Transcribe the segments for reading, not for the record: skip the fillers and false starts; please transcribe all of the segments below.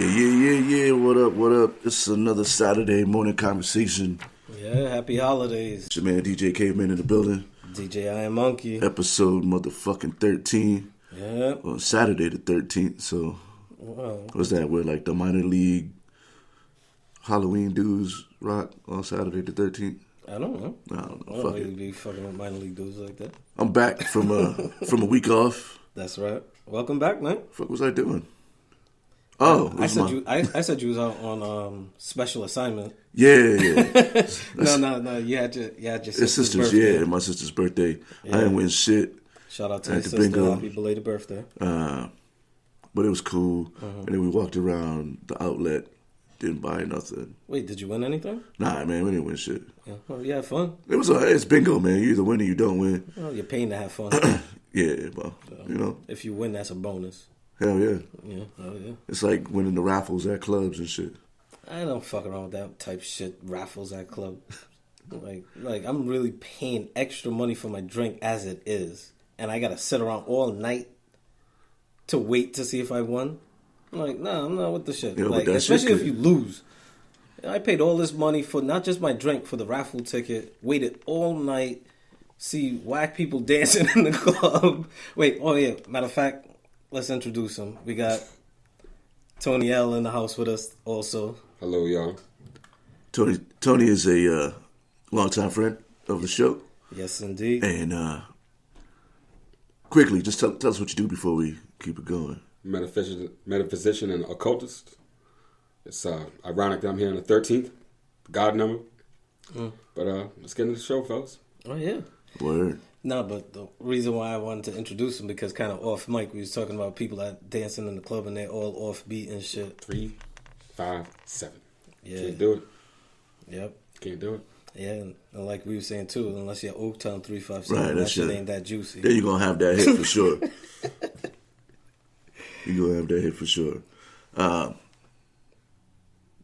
Yeah. What up? It's another Saturday morning conversation. Yeah, happy holidays. It's your man DJ Caveman in the building. DJ I Am Monkey. Episode motherfucking 13. Yeah. On Saturday the 13th. So, what's that? Where like the minor league Halloween dudes rock on Saturday the 13th? I don't know. I don't know. I don't really be fucking with minor league dudes like that. I'm back from a week off. That's right. Welcome back, man. Fuck was I doing? Oh, I said you was out on special assignment. Yeah. No. You had your sister's birthday. Yeah, my sister's birthday. Yeah. I didn't win shit. Shout out to your sister. Bingo. Happy belated birthday. But it was cool. And then we walked around the outlet. Didn't buy nothing. Wait, did you win anything? Nah, man, we didn't win shit. Yeah. Well, you had fun. It's bingo, man. You either win or you don't win. Well, you're paying to have fun. Yeah, well, you know. If you win, that's a bonus. Hell yeah. Yeah, hell yeah. It's like winning the raffles at clubs and shit. I don't fuck around with that type shit, raffles at club. like I'm really paying extra money for my drink as it is. And I gotta sit around all night to wait to see if I won. I'm like, nah, I'm not with the shit. Yeah, like, especially if you lose. I paid all this money for not just my drink, for the raffle ticket, waited all night, see whack people dancing in the club. Matter of fact, let's introduce him. We got Tony L in the house with us also. Hello, y'all. Tony is a longtime friend of the show. Yes, indeed. And quickly, just tell us what you do before we keep it going. Metaphysician and occultist. It's ironic that I'm here on the 13th, God number. But let's get into the show, fellas. Oh, yeah. Word. No, but the reason why I wanted to introduce him, because kind of off mic, we was talking about people that dancing in the club and they're all off beat and shit. 3, 5, 7. Yeah. Can't do it. Yep. Can't do it. Yeah, and like we were saying too, unless you're Oaktown 357, right, that shit ain't that juicy. Then you're going to have that hit for sure. You're going to have that hit for sure.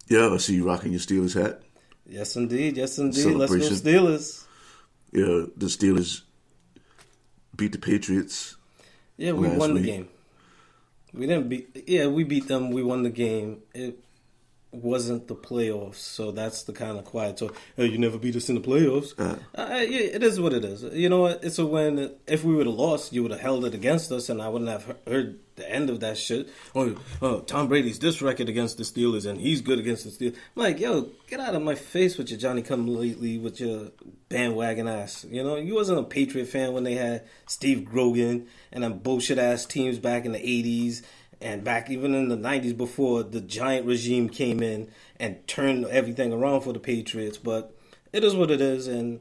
Yeah, I see you rocking your Steelers hat. Yes, indeed. Let's go Steelers. Yeah, the Steelers beat the Patriots. Yeah, we won the game. We didn't beat. Yeah, we beat them. We won the game. It wasn't the playoffs, so that's the kind of quiet talk. Hey, you never beat us in the playoffs. Yeah, it is what it is. You know what? It's a win. If we would have lost, you would have held it against us, and I wouldn't have heard the end of that shit. Oh, Tom Brady's this record against the Steelers, and he's good against the Steelers. I'm like, yo, get out of my face with your Johnny-come-lately, with your bandwagon ass. You know, you wasn't a Patriot fan when they had Steve Grogan and them bullshit-ass teams back in the 80s. And back even in the 90s before the giant regime came in and turned everything around for the Patriots. But it is what it is. And,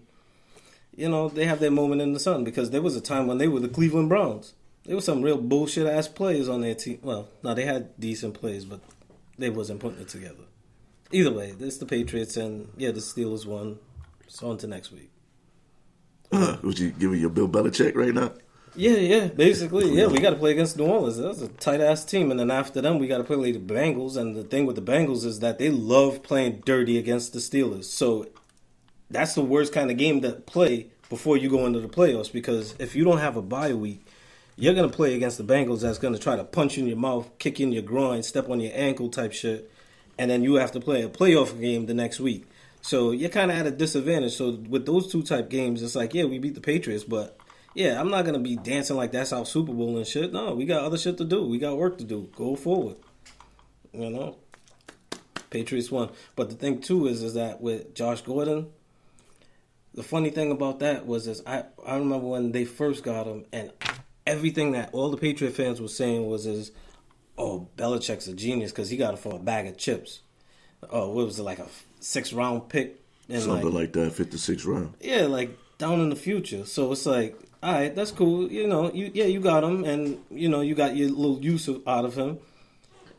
you know, they have their moment in the sun, because there was a time when they were the Cleveland Browns. There were some real bullshit-ass players on their team. Well, no, they had decent plays, but they wasn't putting it together. Either way, it's the Patriots, and, yeah, the Steelers won. So on to next week. Would you give me your Bill Belichick right now? Yeah, basically. Yeah, we got to play against New Orleans. That's a tight-ass team. And then after them, we got to play the Bengals. And the thing with the Bengals is that they love playing dirty against the Steelers. So that's the worst kind of game to play before you go into the playoffs. Because if you don't have a bye week, you're going to play against the Bengals that's going to try to punch you in your mouth, kick you in your groin, step on your ankle type shit. And then you have to play a playoff game the next week. So you're kind of at a disadvantage. So with those two type games, it's like, yeah, we beat the Patriots, but... yeah, I'm not going to be dancing like that's our Super Bowl and shit. No, we got other shit to do. We got work to do. Go forward. You know? Patriots won. But the thing, too, is that with Josh Gordon, the funny thing about that was I remember when they first got him, and everything that all the Patriot fans were saying was, oh, Belichick's a genius because he got it from a bag of chips. Oh, what was it, like a 6th-round pick? And something like that, 56th round. Yeah, like down in the future. So it's like, all right, that's cool. You know, you got him, and you know you got your little use out of him.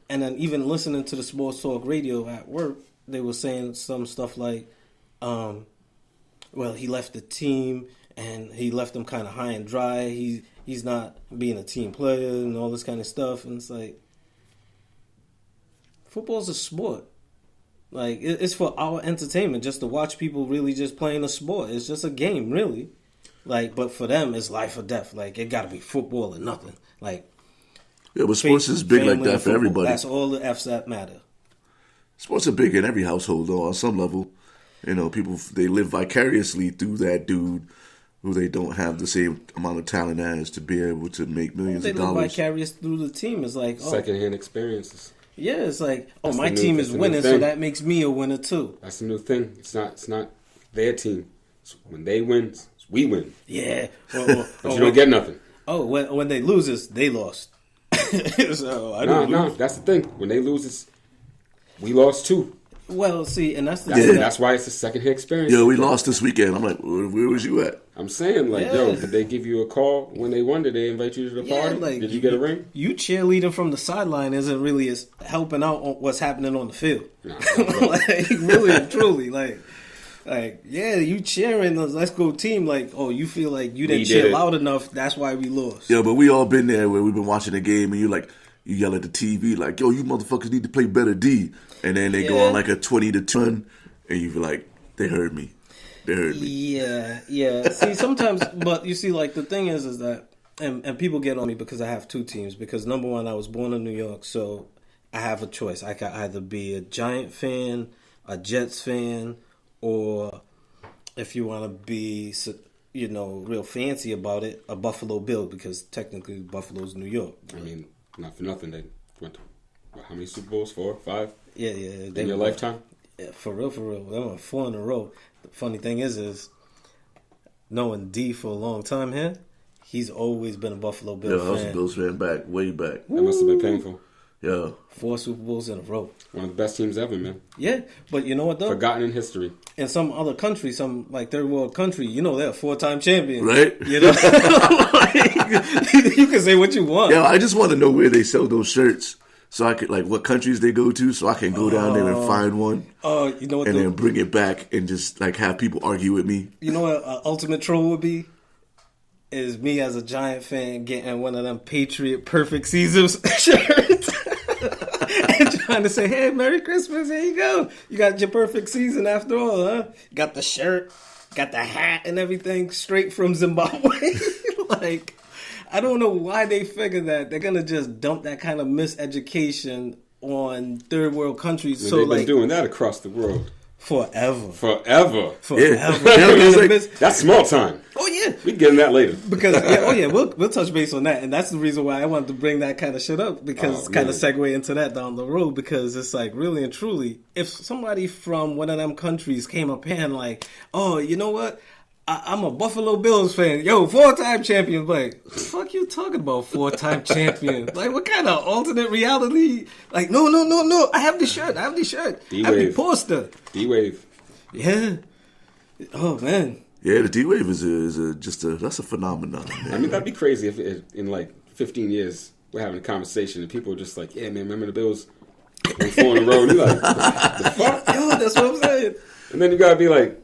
And then even listening to the sports talk radio at work, they were saying some stuff like, well, he left the team and he left them kind of high and dry. He's not being a team player and all this kind of stuff. And it's like, football's a sport. Like, it's for our entertainment, just to watch people really just playing a sport. It's just a game, really. Like, but for them, it's life or death. Like, it got to be football or nothing. Like, Yeah, but sports is big like family, that for and football. everybody. That's all the F's that matter. Sports are big in every household, though, on some level. You know, people, they live vicariously through that dude who they don't have the same amount of talent as to be able to make millions They of live dollars. vicarious through the team. It's like, Secondhand experiences. yeah, it's like, That's my the new- team that's is the new winning, so thing. that makes me a winner too. That's the new thing. It's not their team. It's when they win, we win. Yeah. But you don't get nothing. Oh, when they lose, they lost. So I don't No, lose. that's the thing. When they lose, we lost too. Well, see, and that's the That's, thing. that's why it's a second-hand experience. Yo, we lost this weekend. I'm like, where was you at? I'm saying, like, Yeah. yo, did they give you a call when they won? Did they invite you to the Yeah, party? like, Did you get a ring? You cheerleading from the sideline isn't really as helping out on what's happening on the field. Nah, Like, really and truly, like, yeah, you cheering, let's go team. Like, oh, you feel like you didn't We cheer did it. loud enough. That's why we lost. Yeah, but we all been there where we've been watching the game and you yell at the TV like, yo, you motherfuckers need to play better D. And then they go Yeah. on like a 20-10 and you feel like, they heard me. They heard me. Yeah. See, sometimes, but you see, like, the thing is that, and people get on me because I have two teams. Because number one, I was born in New York, so I have a choice. I can either be a Giant fan, a Jets fan, or if you want to be, you know, real fancy about it, a Buffalo Bill, because technically Buffalo's New York. I mean, not for nothing. They went to, how many Super Bowls? 4, 5? Yeah. In your lifetime? Yeah, for real. They went 4 in a row. The funny thing is knowing D for a long time here, he's always been a Buffalo Yeah, Bill I was a fan. Bills fan way back. That must have been painful. Yeah. 4 Super Bowls in a row. One of the best teams ever, man. Yeah, but you know what though? Forgotten in history. In some other country, some like third world country, you know they're 4-time champions. Right? You know? Like, you can say what you want. Yeah, I just want to know where they sell those shirts. So I could, like, what countries they go to, so I can go down there and find one. Oh, you know what? And then bring it back and just, like, have people argue with me. You know what ultimate troll would be? Is me as a Giant fan getting one of them Patriot Perfect Seasons shirts. And trying to say, hey, Merry Christmas, here you go. You got your perfect season after all, huh? You got the shirt, got the hat and everything straight from Zimbabwe. Like, I don't know why they figure that they're going to just dump that kind of miseducation on third world countries. And so, they've been like, doing that across the world. forever. Forever. Yeah, it's like- That's small time. Oh, yeah. We can get in that later. Because we'll touch base on that, and that's the reason why I wanted to bring that kind of shit up, because kind of segue into that down the road, because it's like, really and truly, if somebody from one of them countries came up here and like, oh, you know what, I'm a Buffalo Bills fan, yo, 4-time champion, like, what the fuck you talking about, 4-time champion? Like, what kind of alternate reality? Like, no, I have the shirt, I have the poster. D-Wave. Yeah. Oh man. Yeah, the D-Wave is that's a phenomenon, man. I mean, that'd be crazy if in like 15 years we're having a conversation and people are just like, yeah, man, remember the Bills won 4 in a row? And you're like, the fuck? Yo, that's what I'm saying. And then you gotta be like,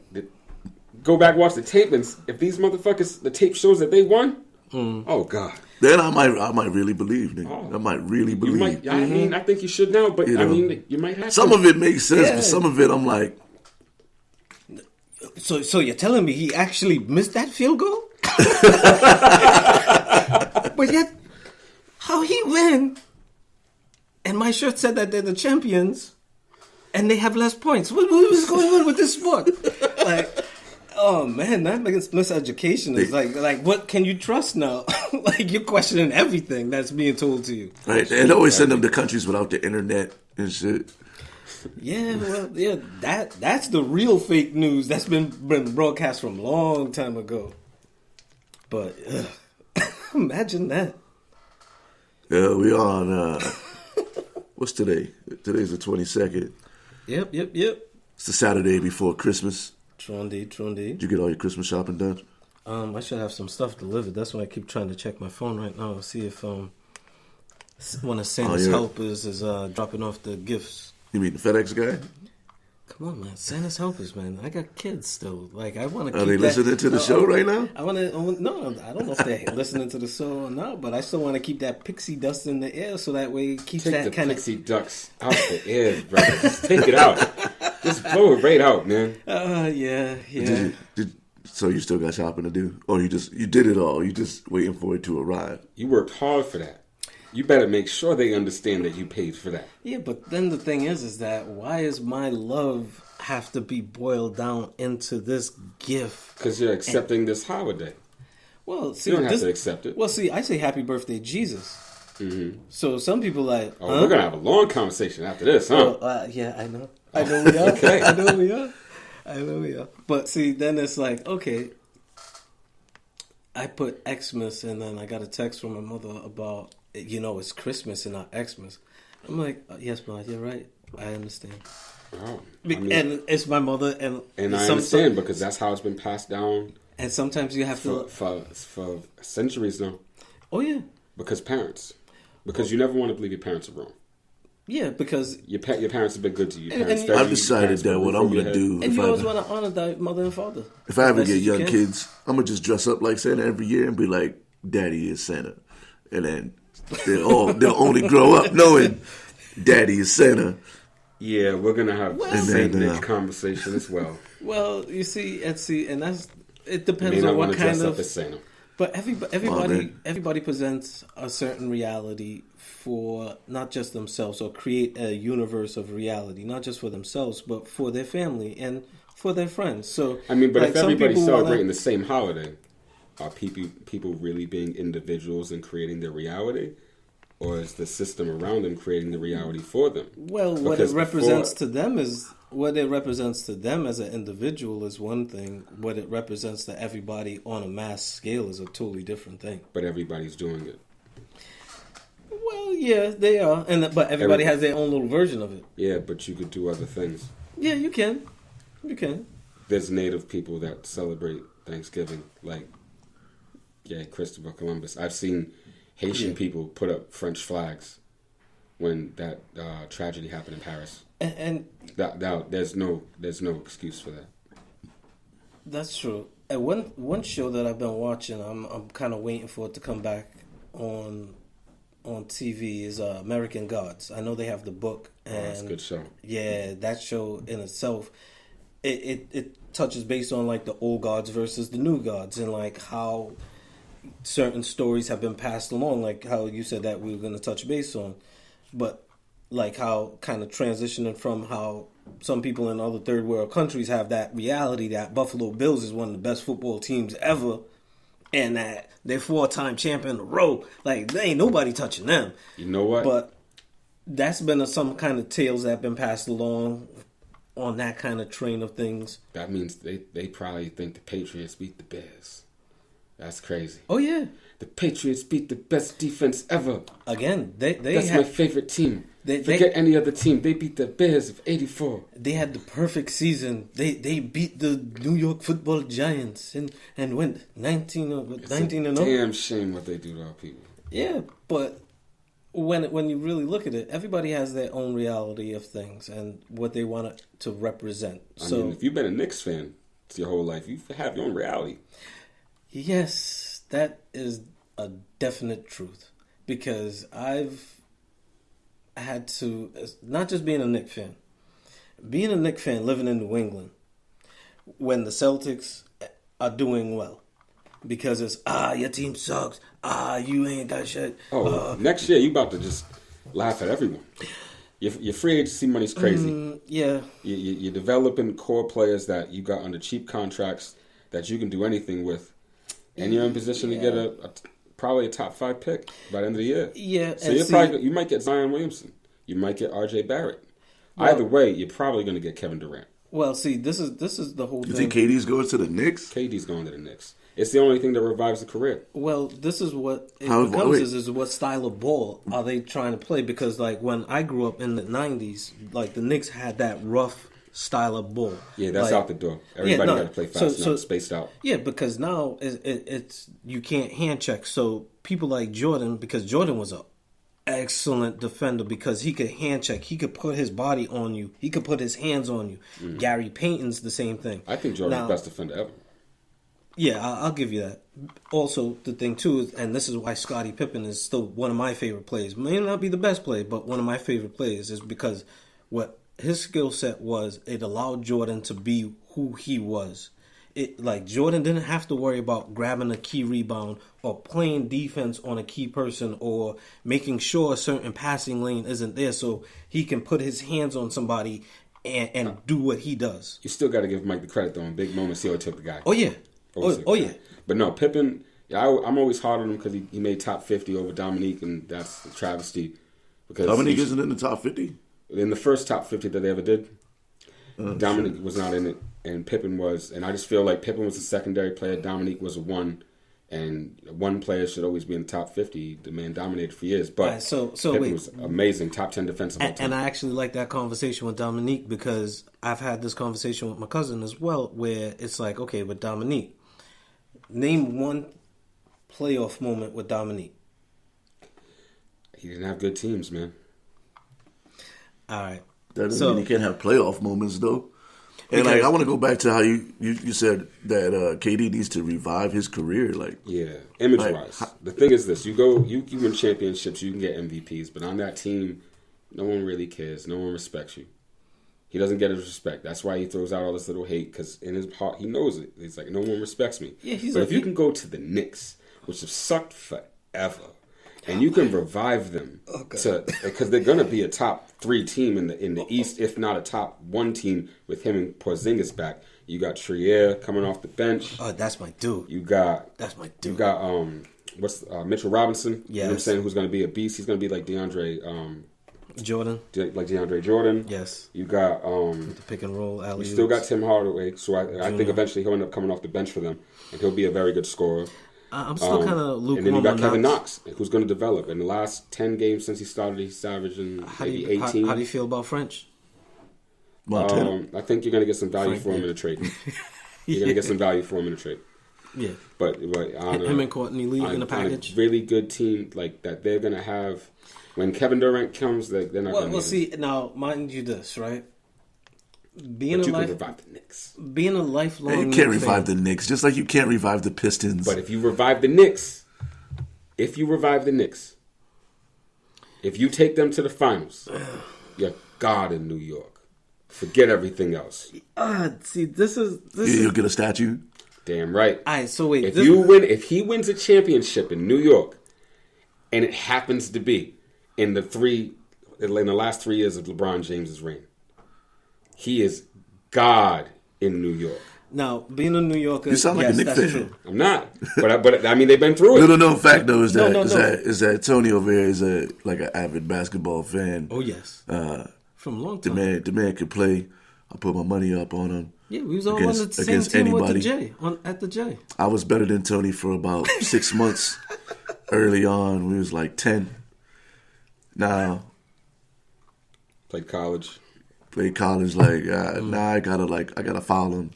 go back, watch the tape, and if these motherfuckers, the tape shows that they won, oh god. Then I might really believe, nigga. I might really You believe. might, I mean, I think you should now, but You I know, mean, you might have Some to. of it makes sense, Yeah. but some of it I'm like, So you're telling me he actually missed that field goal? But yet, how he win? And my shirt said that they're the champions, and they have less points. What is going on with this sport? Like, oh man, that miseducation is like what can you trust now? Like, you're questioning everything that's being told to you. right? And they always send them to countries without the internet and shit. Yeah, well, yeah, that's the real fake news that's been broadcast from a long time ago. But imagine that. Yeah, we on. What's today? Today's the 22nd. Yep. It's the Saturday before Christmas. True indeed. Did you get all your Christmas shopping done? I should have some stuff delivered. That's why I keep trying to check my phone right now to see if one of Santa's helpers is dropping off the gifts. You mean the FedEx guy? Come on, man. Santa's helpers, man. I got kids still. Like, I want to keep Are they listening to the show right now? No, I don't know if they're listening to the show or not, but I still want to keep that pixie dust in the air so that way it keeps Take that the kind of... pixie ducks out the air, brother. Just take it out. Just blow it right out, man. Yeah. So you still got shopping to do, or you did it all? You just waiting for it to arrive? You worked hard for that. You better make sure they understand that you paid for that. Yeah, but then the thing is that why is my love have to be boiled down into this gift? Because you're accepting this holiday. Well, see, you don't have to accept it. Well, see, I say happy birthday, Jesus. Mm-hmm. So some people like... Oh, we're going to have a long conversation after this, huh? Yeah, I know. I know we are. Okay. I know we are. But see, then it's like, okay, I put Xmas and then I got a text from my mother about, it's Christmas and not Xmas. I'm like, yes, Ma, you're right. I understand. Oh, and it's my mother. And I understand because that's how it's been passed down. And sometimes you have for centuries now. Oh, yeah. Because you never want to believe your parents are wrong. Yeah, because... Your parents have been good to you. I've decided that what I'm going to do... And you always want to honor thy mother and father. If I ever get young kids, I'm going to just dress up like Santa every year and be like, Daddy is Santa. And then they'll only grow up knowing Daddy is Santa. Yeah, we're going to have the Saint Nick conversation as well. Well, you see, and that's... It depends on what kind of... As Santa. But everybody presents a certain reality for not just themselves, or create a universe of reality, not just for themselves, but for their family and for their friends. So, but if everybody's celebrating the same holiday, are people really being individuals and creating their reality? Or is the system around them creating the reality for them? Well, what it represents to them as an individual is one thing. What it represents to everybody on a mass scale is a totally different thing. But everybody's doing it. Well, yeah, they are, but everybody has their own little version of it. Yeah, but you could do other things. Yeah, you can. You can. There's native people that celebrate Thanksgiving, like Christopher Columbus. I've seen Haitian people put up French flags when that tragedy happened in Paris, and there's no excuse for that. That's true. And one show that I've been watching, I'm kind of waiting for it to come back on TV is American Gods. I know they have the book, and it's a good show. Yeah, that show in itself, it touches base on like the old gods versus the new gods, and like how certain stories have been passed along, like how you said that we were going to touch base on, but like how kind of transitioning from how some people in other third world countries have that reality that Buffalo Bills is one of the best football teams ever, and that they're 4-time champion in a row. Like, there ain't nobody touching them. You know what? But that's been some kind of tales that have been passed along on that kind of train of things. That means they probably think the Patriots beat the Bears. That's crazy. Oh, yeah. The Patriots beat the best defense ever. Again, that's my favorite team. Forget any other team. They beat the Bears of '84. They had the perfect season. They beat the New York Football Giants and went 19 and 0. Damn shame what they do to our people. Yeah, but when you really look at it, everybody has their own reality of things and what they want to represent. I mean, if you've been a Knicks fan your whole life, you have your own reality. Yes, that is a definite truth, because I've had to, not just being a Knicks fan, living in New England, when the Celtics are doing well, because it's, your team sucks, you ain't got shit. Next year you about to just laugh at everyone. Your free agency money's crazy. Yeah. You're developing core players that you got under cheap contracts that you can do anything with. And you're in position to get probably a top 5 pick by the end of the year. Yeah. So you might get Zion Williamson. You might get R.J. Barrett. Well, either way, you're probably going to get Kevin Durant. Well, see, this is the whole thing. You think KD's going to the Knicks? KD's going to the Knicks. It's the only thing that revives the career. Well, this is what it becomes is what style of ball are they trying to play? Because like when I grew up in the 90s, like the Knicks had that rough style of ball. Yeah, that's out the door. Everybody got to play fast now, spaced out. Yeah, because now it's you can't hand check. So people like Jordan, because Jordan was an excellent defender because he could hand check. He could put his body on you. He could put his hands on you. Mm-hmm. Gary Payton's the same thing. I think Jordan's the best defender ever. Yeah, I'll give you that. Also, the thing too is, and this is why Scottie Pippen is still one of my favorite players. May not be the best player, but one of my favorite players is because what his skill set was, it allowed Jordan to be who he was. Like Jordan didn't have to worry about grabbing a key rebound or playing defense on a key person or making sure a certain passing lane isn't there so he can put his hands on somebody and do what he does. You still got to give Mike the credit, though. In big moments, he always took the guy. Oh, yeah. Oh, yeah. But no, Pippen, I'm always hard on him because he made top 50 over Dominique, and that's a travesty. Because Dominique isn't in the top 50? In the first top 50 that they ever did, Dominique was not in it, and Pippen was. And I just feel like Pippen was a secondary player. Dominique was a one. And one player should always be in the top 50. The man dominated for years. But Pippen was amazing. Top 10 defensive all time. And I actually like that conversation with Dominique because I've had this conversation with my cousin as well where it's like, okay, with Dominique, name one playoff moment with Dominique. He didn't have good teams, man. All right. That doesn't mean he can't have playoff moments, though. And I want to go back to how you said that KD needs to revive his career. Image-wise. The thing is this. You win championships, you can get MVPs. But on that team, no one really cares. No one respects you. He doesn't get his respect. That's why he throws out all this little hate. Because in his heart, he knows it. He's like, no one respects me. Yeah, but if you can go to the Knicks, which have sucked forever, and you can revive them because they're going to be a top 3 team in the East, if not a top 1 team with him and Porzingis back. You got Trier coming off the bench. Oh, that's my dude. That's my dude. You got Mitchell Robinson. Yes. You know what I'm saying? Who's going to be a beast? He's going to be like DeAndre Jordan. Like DeAndre Jordan. Yes. You got the pick and roll alley. You still got Tim Hardaway, so I think eventually he'll end up coming off the bench for them, and he'll be a very good scorer. I'm still kind of lukewarm. And then you got Kevin Knox, who's going to develop. In the last 10 games since he started, he's averaging maybe 18. How do you feel about French? I think you're going to get some value for him in a trade. You're going to get some value for him in a trade. Yeah. But him and Courtney Lee in a package. On a really good team like that, they're going to have. When Kevin Durant comes, they're not going to. Well, see, now, mind you this, right? Can revive the Knicks. Being a lifelong you can't revive the Knicks, just like you can't revive the Pistons. But if you revive the Knicks, if you take them to the finals, you're God in New York. Forget everything else. See, this is you'll get a statue. Damn right. All right, so wait. If he wins a championship in New York, and it happens to be in the last 3 years of LeBron James's reign, he is God in New York. Now, being a New Yorker, you sound like a Knicks fan. True. I'm not, but I mean they've been through it. Little known fact though is that Tony over here is an avid basketball fan. Oh yes, from a long time. The man could play. I put my money up on him. Yeah, we was all on the same team with the J at the J. I was better than Tony for about 6 months. Early on, we was like 10. Now, played college. Now I gotta foul him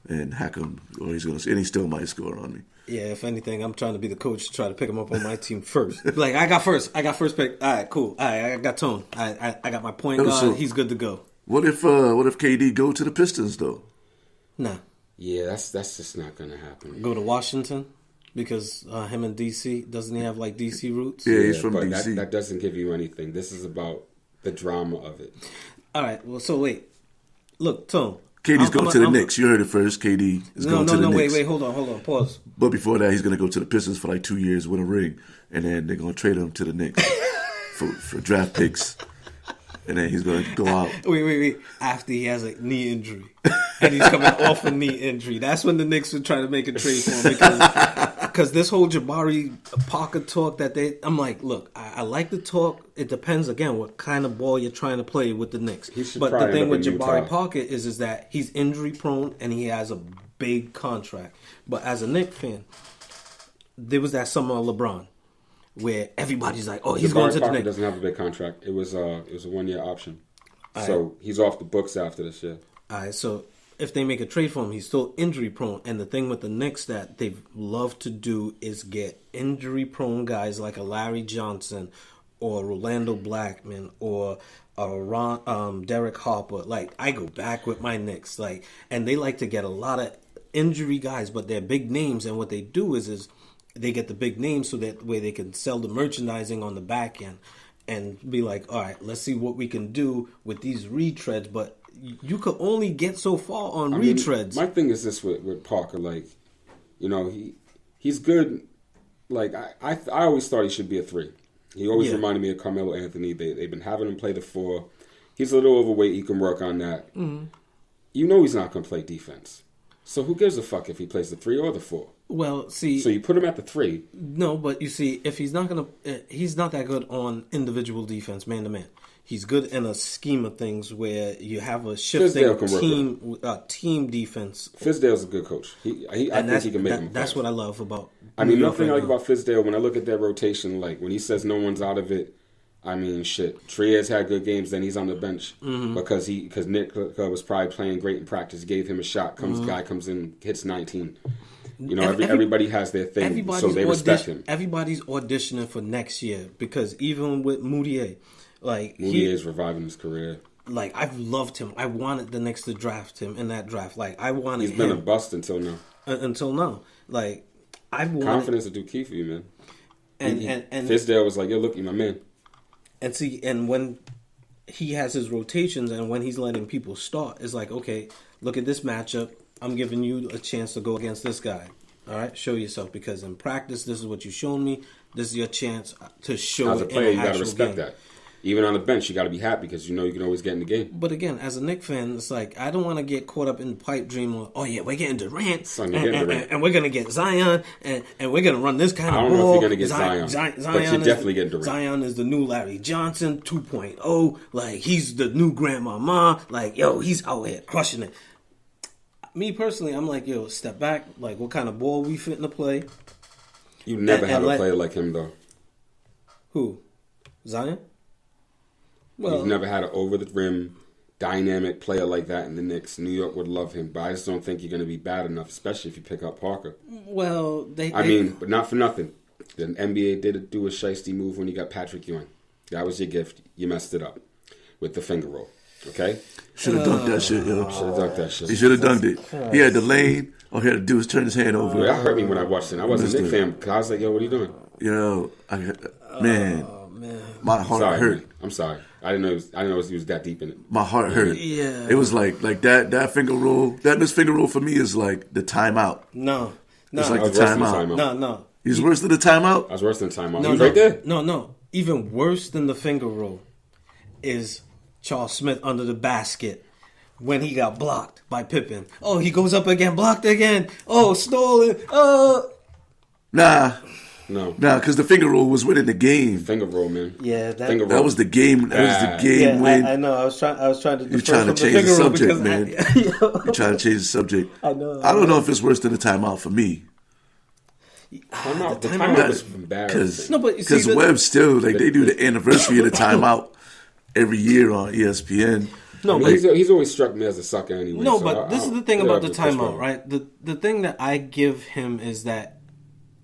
and hack him, or he still might score on me. Yeah, if anything, I'm trying to be the coach to try to pick him up on my team first. Like I got first pick. All right, cool. All right, I got Tone. I got my point guard. So, he's good to go. What if KD go to the Pistons though? Nah. Yeah, that's just not gonna happen. Go to Washington. Because him in DC, doesn't he have like DC roots? Yeah, he's from DC. That doesn't give you anything. This is about the drama of it. All right. Well, so wait. Look, Tone. KD's going to the Knicks. You heard it first. KD is going to the Knicks. Wait. Hold on. Pause. But before that, he's going to go to the Pistons for like 2 years, win a ring, and then they're going to trade him to the Knicks for draft picks. And then he's going to go out. Wait. After he has a knee injury. And he's coming off a knee injury. That's when the Knicks would try to make a trade for him. Because this whole Jabari Parker talk I'm like, look, I like the talk. It depends, again, what kind of ball you're trying to play with the Knicks. But the thing with Jabari Parker is that he's injury prone and he has a big contract. But as a Knicks fan, there was that summer of LeBron. Where everybody's like, oh, he's going to the Knicks. Doesn't have a big contract. It was a 1 year option, so he's off the books after this year. All right, so if they make a trade for him, he's still injury prone. And the thing with the Knicks that they love to do is get injury prone guys like a Larry Johnson or Rolando Blackman or Derek Harper. Like I go back with my Knicks, and they like to get a lot of injury guys, but they're big names. And what they do is they get the big names so that way they can sell the merchandising on the back end. and be like, all right, let's see what we can do with these retreads. But you could only get so far on retreads. My thing is this with Parker, like, you know, he's good. Like, I always thought he should be a 3. He always reminded me of Carmelo Anthony. They've been having him play the 4. He's a little overweight. He can work on that. Mm-hmm. You know he's not going to play defense. So who gives a fuck if he plays the 3 or the 4? Well, see... So you put him at the 3. No, but you see, if he's not going to... he's not that good on individual defense, man-to-man. He's good in a scheme of things where you have a shifting team defense. Fizdale's a good coach. I think he can make him. That's what I love about. I mean, nothing I like about Fizdale. When I look at their rotation, like when he says no one's out of it, I mean, shit. Triez had good games, then he's on the bench because Nick was probably playing great in practice. Gave him a shot. Guy comes in, hits 19. You know, everybody has their thing, so they respect him. Everybody's auditioning for next year because even with Moutier. Like Moutier's reviving his career. Like, I've loved him. I wanted the Knicks to draft him in that draft. Like, I wanted He's been a bust until now. Like, I wanted... Confidence will do key for you, man. And Fizdale was like, yo, look, you're my man. And see, and when he has his rotations and when he's letting people start, it's like, okay, look at this matchup. I'm giving you a chance to go against this guy. All right? Show yourself. Because in practice, this is what you've shown me. This is your chance to show it. As a player, you got to respect that. Even on the bench, you got to be happy because you know you can always get in the game. But again, as a Knicks fan, it's like I don't want to get caught up in the pipe dream of, oh yeah, we're getting Durant, and we're gonna get Zion, and we're gonna run this kind of ball. I don't know if you're gonna get Zion, but you're definitely getting Durant. Zion is the new Larry Johnson 2.0. Like, he's the new grandmama. Like, yo, he's out here crushing it. Me personally, I'm like, yo, step back. Like, what kind of ball we fit in to play? You never had a player like him, though. Who? Zion? Well, you've never had an over-the-rim, dynamic player like that in the Knicks. New York would love him, but I just don't think you're going to be bad enough, especially if you pick up Parker. Well, but not for nothing. The NBA did do a shiesty move when you got Patrick Ewing. That was your gift. You messed it up with the finger roll. Okay? Should have dunked that shit, yo. Should have dunked that shit. He should have dunked it. He had the lane. All he had to do was turn his hand over. That hurt me when I watched it. I wasn't a Knicks fan because I was like, yo, what are you doing? Yo, man. My heart hurt. Man. I'm sorry. I didn't know he was that deep in it. My heart hurt. Yeah. It was like that finger roll. This finger roll for me is like the timeout. No. It's like the timeout. No. He's worse than the timeout? I was worse than the timeout. He was right there. No. Even worse than the finger roll is Charles Smith under the basket when he got blocked by Pippen. Oh, he goes up again, blocked again. Oh, stolen. Nah. No, because the finger roll was winning the game. Finger roll, man. Yeah, that was the game. That was the game win. I know. I was trying to. You're trying to change the subject, man. You're trying to change the subject. I know. I don't know if it's worse than the timeout for me. The timeout was embarrassing. Because Webb still they do the anniversary of the timeout every year on ESPN. No, he's always struck me as a sucker anyway. No, but this is the thing about the timeout, right? The thing that I give him is that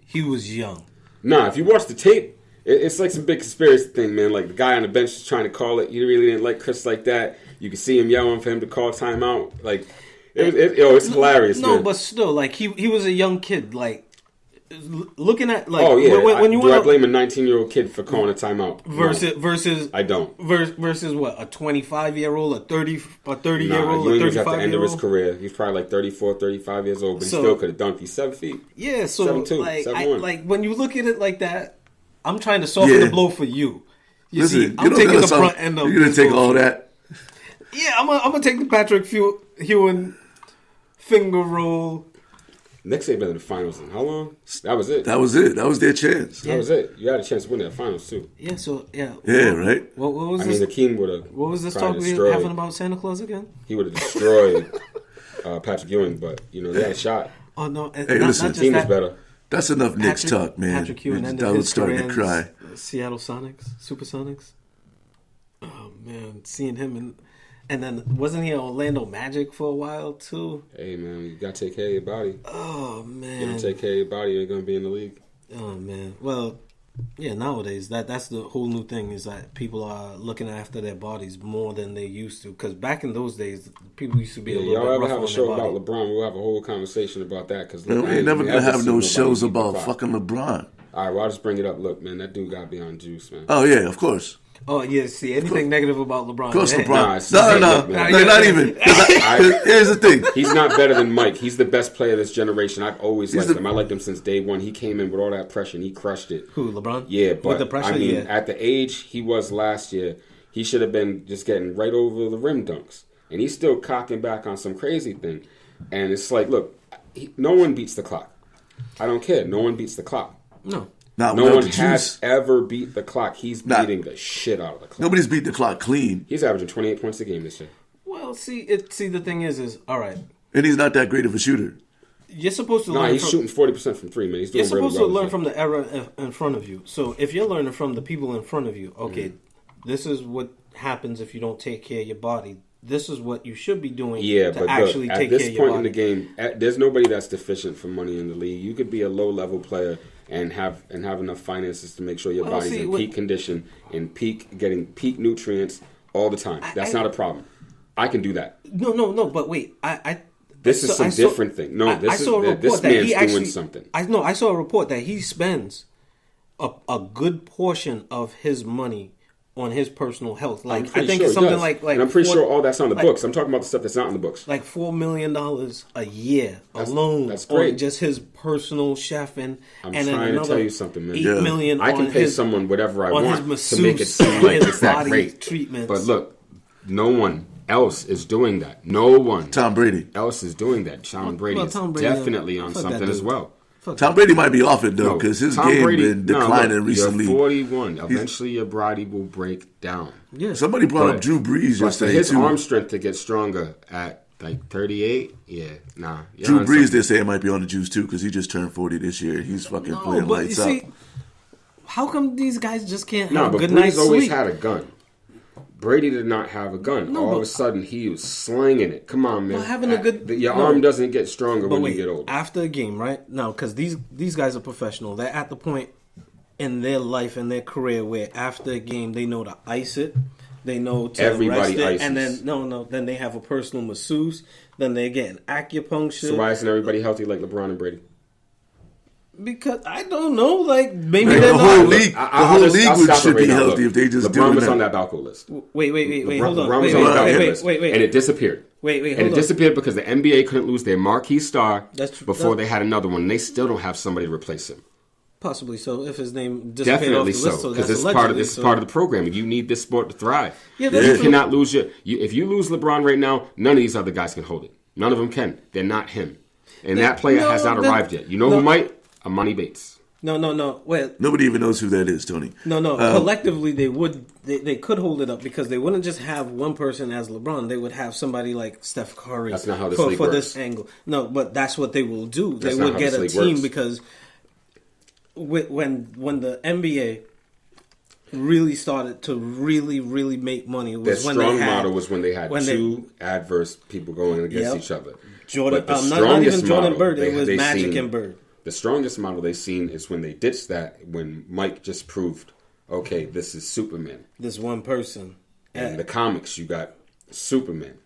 he was young. Nah, if you watch the tape, it's like some big conspiracy thing, man. Like the guy on the bench is trying to call it. He really didn't like Chris like that. You can see him yelling for him to call timeout. Like, it's hilarious. No, man. But still, like he was a young kid. Like looking at like do I blame a 19-year-old kid for calling a timeout? Versus I don't. Versus what, a 25-year-old, a 30-year-old, Ewing was at the end of his 35-year-old? career. He's probably like 34, 35 years old, but he still could have dunked. He's 7 feet. Yeah, so 7'2", 7'1". like when you look at it like that, I'm trying to soften the blow for you. Listen, I'm taking the front end of. You're gonna take all that. Yeah, I'm gonna take the Patrick Ewing finger roll. Knicks ain't been in the finals in how long? That was it. That was their chance. That was it. You had a chance to win that finals too. Yeah. So yeah. Yeah. Right. What was this? I mean, Akeem would have. What was this talk we were having about Santa Claus again? He would have destroyed Patrick Ewing, but they had a shot. Oh no! Hey, listen, the team was better. That's enough Knicks talk, man. Patrick Ewing ended I was his starting career to cry. Seattle Supersonics. Oh man, seeing him and then wasn't he Orlando Magic for a while too? Hey man, you gotta take care of your body. Oh man, you don't take care of your body, you ain't gonna be in the league. Oh man, well, yeah. Nowadays, that's the whole new thing is that people are looking after their bodies more than they used to. Because back in those days, people used to be a little bit rough on their body. Y'all ever have a show about LeBron? We'll have a whole conversation about that. Because we ain't never gonna have no shows about fucking LeBron. All right, well, I'll just bring it up. Look, man, that dude got to be on juice, man. Oh yeah, of course. Oh yeah, see anything negative about LeBron? Of course, man. LeBron. No, Not even. Here's the thing. He's not better than Mike. He's the best player of this generation. I've always liked him. I liked him since day one. He came in with all that pressure and he crushed it. Who, LeBron? Yeah, but with the pressure, I mean, at the age he was last year, he should have been just getting right over the rim dunks, and he's still cocking back on some crazy thing. And it's like, look, no one beats the clock. I don't care. No one beats the clock. No. No one has ever beat the clock. He's beating the shit out of the clock. Nobody's beat the clock clean. He's averaging 28 points a game this year. Well, see, the thing is all right. And he's not that great of a shooter. You're supposed to learn. No, he's shooting 40% from three, man. He's doing You're supposed really to well learn from the era in front of you. So if you're learning from the people in front of you, okay, this is what happens if you don't take care of your body. This is what you should be doing to actually take care of your body. At this point in the game, there's nobody that's deficient for money in the league. You could be a low-level player and have enough finances to make sure your body's in peak condition and getting peak nutrients all the time. That's not a problem. I can do that. No. But wait, this is some different thing. No, this man's doing something. I saw a report that he spends a good portion of his money on his personal health. Like I think it's something like and I'm pretty sure all that's on the books. I'm talking about the stuff that's not in the books. Like $4 million a year alone. That's great. On just his personal chefing. I'm trying to tell you something, man. $8 million. I can pay someone whatever I want to make it seem like it's that great. Treatments. But look, no one else is doing that. No one. Tom Brady else is doing that. Tom Brady is definitely on something as well. Tom Brady might be off it though, because his game been declining recently. You're 41. Eventually, your body will break down. Yeah. Somebody brought up Drew Brees yesterday his arm strength to get stronger at like 38. Yeah, nah. Drew Brees, they say, might be on the juice too, because he just turned 40 this year. He's fucking playing lights out. How come these guys just can't have a good night's sleep? Brees always had a gun. Brady did not have a gun. All of a sudden, he was slinging it. Come on, man. Your arm doesn't get stronger when you get older. After a game, right? No, because these guys are professional. They're at the point in their life and their career where after a game, they know to ice it. They know to rest it. Ices. And then, then they have a personal masseuse. Then they get an acupuncture. So why isn't everybody healthy like LeBron and Brady? Because I don't know, like maybe the whole league, should be healthy if they just do it. LeBron was on that Balco list. Wait, hold on. Wait, and it disappeared. Wait, and it disappeared because the NBA couldn't lose their marquee star before they had another one. And they still don't have somebody to replace him. Possibly so. If his name disappeared off the list, because this is part of the program. You need this sport to thrive. You cannot lose if you lose LeBron right now, none of these other guys can hold it. None of them can. They're not him, and that player has not arrived yet. You know who might? Amani Bates. No. Well, nobody even knows who that is, Tony. No. Collectively, they could hold it up because they wouldn't just have one person as LeBron. They would have somebody like Steph Curry. That's not how this league works. This angle. No, but that's what they will do. They would get a team because when the NBA really started to really make money was their when strong model was when they had two adverse people going against each other. Jordan, not even Jordan Bird. It was Magic and Bird. The strongest model they've seen is when they ditched that, when Mike just proved, okay, this is Superman. This one person. And in the comics, you got Superman.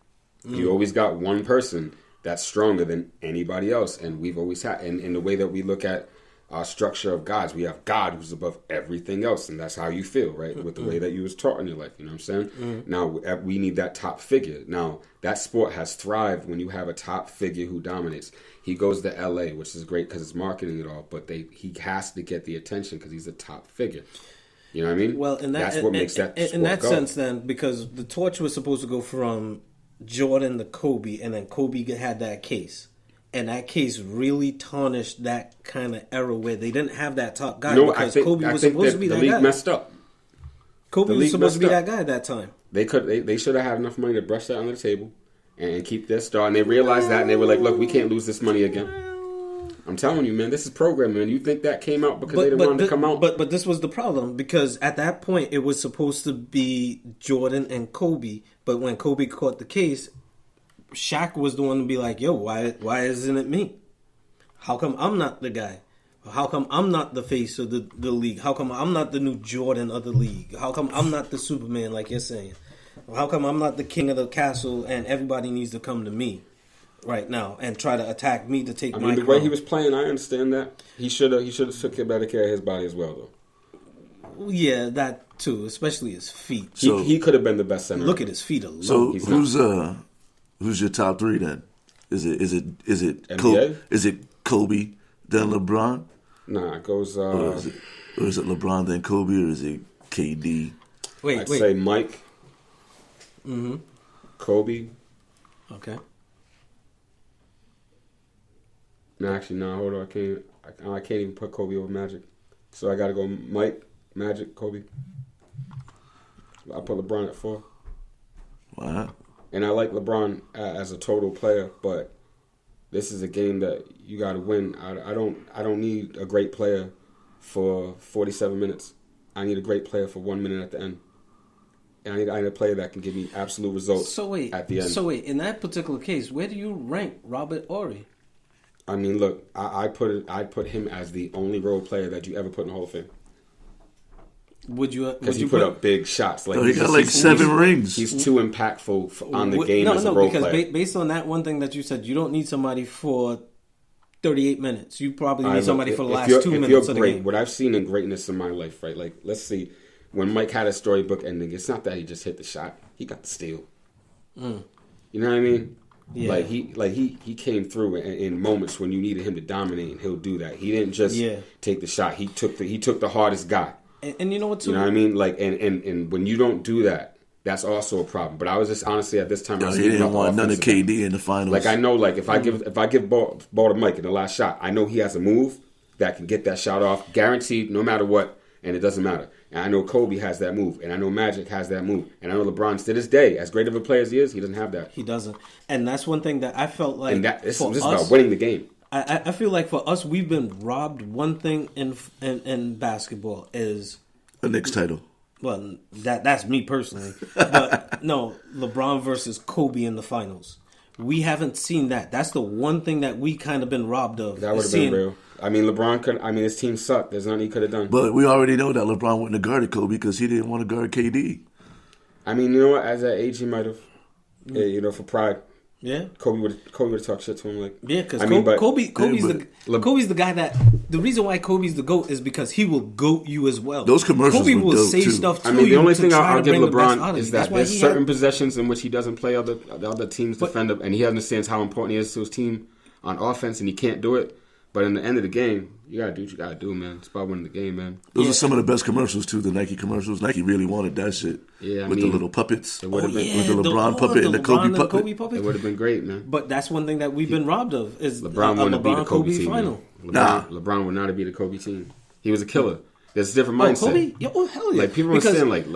You always got one person that's stronger than anybody else. And we've always had, and in the way that we look at our structure of gods, we have God who's above everything else. And that's how you feel, right? With the way that you was taught in your life, you know what I'm saying? Now, we need that top figure. Now, that sport has thrived when you have a top figure who dominates. He goes to LA, which is great because it's marketing it all, but he has to get the attention because he's a top figure. You know what I mean? Well, that's what makes that sport in that go. Sense, then, because the torch was supposed to go from Jordan to Kobe, and then Kobe had that case. And that case really tarnished that kind of era where they didn't have that top guy because Kobe was supposed to be that guy. The league messed up. Kobe was supposed to be that guy at that time. They should have had enough money to brush that under the table and keep their star. And they realized that, and they were like, look, we can't lose this money again. I'm telling you, man, this is programming. Man. You think that came out because they didn't want it to come out? But this was the problem, because at that point, it was supposed to be Jordan and Kobe. But when Kobe caught the case, Shaq was the one to be like, yo, why isn't it me? How come I'm not the guy? How come I'm not the face of the league? How come I'm not the new Jordan of the league? How come I'm not the Superman like you're saying? How come I'm not the king of the castle and everybody needs to come to me? right now and try to attack me to take my the crown. way he was playing, I understand that. He should have took better care of his body as well, though. Yeah, that too, especially his feet. He could have been the best center. Look at his feet alone. So who's your top three then? Is it NBA? Is it Kobe then LeBron? Nah, it goes. Or is it LeBron then Kobe, or is it KD? I'd say Mike. Mm-hmm. Kobe. Okay. No, actually, no. Hold on. I can't even put Kobe over Magic. So I got to go Mike, Magic, Kobe. I put LeBron at 4. Wow. And I like LeBron as a total player, but this is a game that you got to win. I don't need a great player for 47 minutes. I need a great player for 1 minute at the end. And I need a player that can give me absolute results at the end. So wait, in that particular case, where do you rank Robert Horry? I mean, look, I put him as the only role player that you ever put in the Hall of Fame. Because he put up big shots. Like he got like 7 rings. He's too impactful on the game as a role player. Because based on that one thing that you said, you don't need somebody for 38 minutes. You probably need somebody for the last 2 minutes of the game. What I've seen in greatness in my life, right? Like, let's see. When Mike had a storybook ending, it's not that he just hit the shot. He got the steal. You know what I mean? Yeah. He came through in moments when you needed him to dominate, and he'll do that. He didn't just take the shot. He took the hardest guy. And you know what? Too? You know what I mean? Like, and when you don't do that, that's also a problem. But I was just honestly at this time, he didn't want none of KD in the finals. Like, I know, like if I give ball to Mike in the last shot, I know he has a move that can get that shot off, guaranteed, no matter what, and it doesn't matter. And I know Kobe has that move, and I know Magic has that move, and I know LeBron to this day, as great of a player as he is, he doesn't have that. He doesn't, and that's one thing that I felt like. And this is about winning the game. I feel like for us, we've been robbed. One thing in basketball is the Knicks title. Well, that's me personally, but no, LeBron versus Kobe in the finals. We haven't seen that. That's the one thing that we kind of been robbed of. That would have been real. I mean, LeBron could. I mean, his team sucked. There's nothing he could have done. But we already know that LeBron wouldn't have guarded Kobe because he didn't want to guard KD. I mean, you know what? As that age, he might have. You know, for pride. Yeah. Kobe would have talked shit to him. Like, yeah, because Kobe's the guy that. The reason why Kobe's the GOAT is because he will GOAT you as well. Those commercials Kobe will dope say too. stuff to you. I mean, the only thing I'll give LeBron is that there's certain possessions in which he doesn't play the other team's defender, and he understands how important he is to his team on offense, and he can't do it. But in the end of the game, you gotta do what you gotta do, man. It's about winning the game, man. Those are some of the best commercials too. The Nike commercials. Nike really wanted that shit. Yeah, with the little puppets. It would have been with the LeBron puppet and the Kobe puppet. It would have been great, man. But that's one thing that we've been robbed of is LeBron wouldn't be the Kobe team. Final. LeBron would not be the Kobe team. He was a killer. There's a different mindset. Kobe? Oh, hell yeah! Like people were saying, like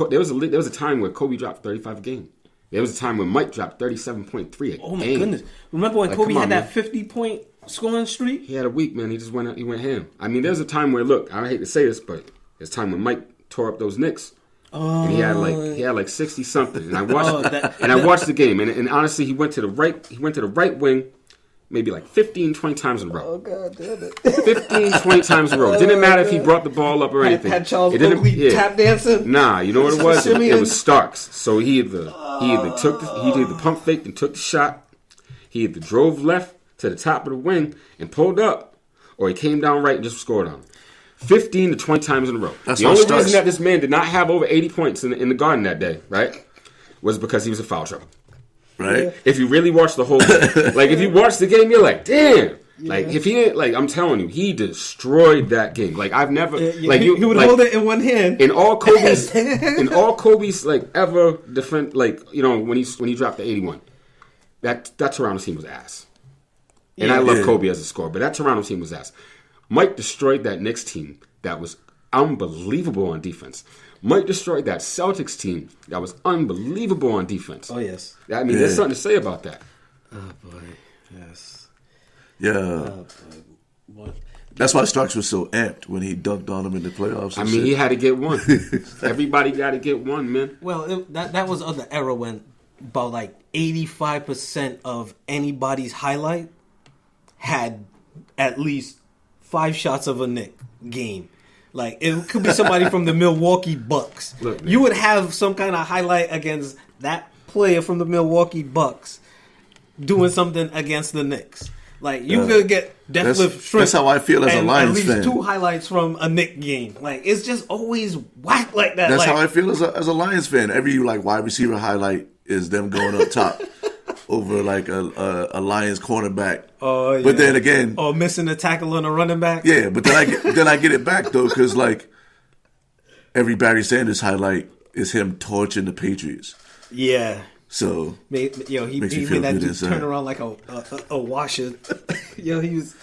there was a time where Kobe dropped 35 a game. There was a time when Mike dropped 37.3 a game. Oh my goodness! Remember when Kobe had that 50-point scoring streak? He had a week, man. He just went ham. I mean, there's a time where, look, I hate to say this, but there's a time when Mike tore up those Knicks. And he had like 60 something. And I watched the game. And honestly, he went to the right wing maybe like 15, 20 times in a row. Oh, God damn it. 15, 20 times in a row. It didn't matter if he brought the ball up or anything. Had Charles Oakley tap dancing? Nah, you know what it was? It was Starks. So he either pump faked and took the shot. He either drove left to the top of the wing and pulled up, or he came down right and just scored on him. 15 to 20 times in a row. The only reason that this man did not have over 80 points in the Garden that day, right, was because he was in foul trouble. Right? If you really watch the whole game, like if you watch the game, you're like, damn. Yeah. Like if he didn't, like I'm telling you, he destroyed that game. Like I've never, like he would hold it in one hand. In all Kobe's like ever different, like you know when he dropped the 81, that Toronto team was ass. And I love Kobe as a scorer, but that Toronto team was ass. Mike destroyed that Knicks team that was unbelievable on defense. Mike destroyed that Celtics team that was unbelievable on defense. Oh, yes. I mean, there's something to say about that. Oh, boy. Yes. Yeah. Oh, boy. That's why Starks was so amped when he dunked on him in the playoffs. I mean, he had to get one. Everybody got to get one, man. Well, that was of the era when about like 85% of anybody's highlight had at least 5 shots of a Knick game. Like, it could be somebody from the Milwaukee Bucks. Look, you would have some kind of highlight against that player from the Milwaukee Bucks. doing something against the Knicks. Like, you could get Deathlift Shrimp. That's how I feel as a Lions fan. At least 2 highlights from a Knicks game. Like, it's just always whack like that. That's like, how I feel as a Lions fan. Every like wide receiver highlight is them going up top over like a Lions cornerback. Oh, yeah. But then again, or missing a tackle on a running back. Yeah, but then I get it back though, because like every Barry Sanders highlight is him torching the Patriots. Yeah. So he made that dude turn around like a washer. Yo, he was.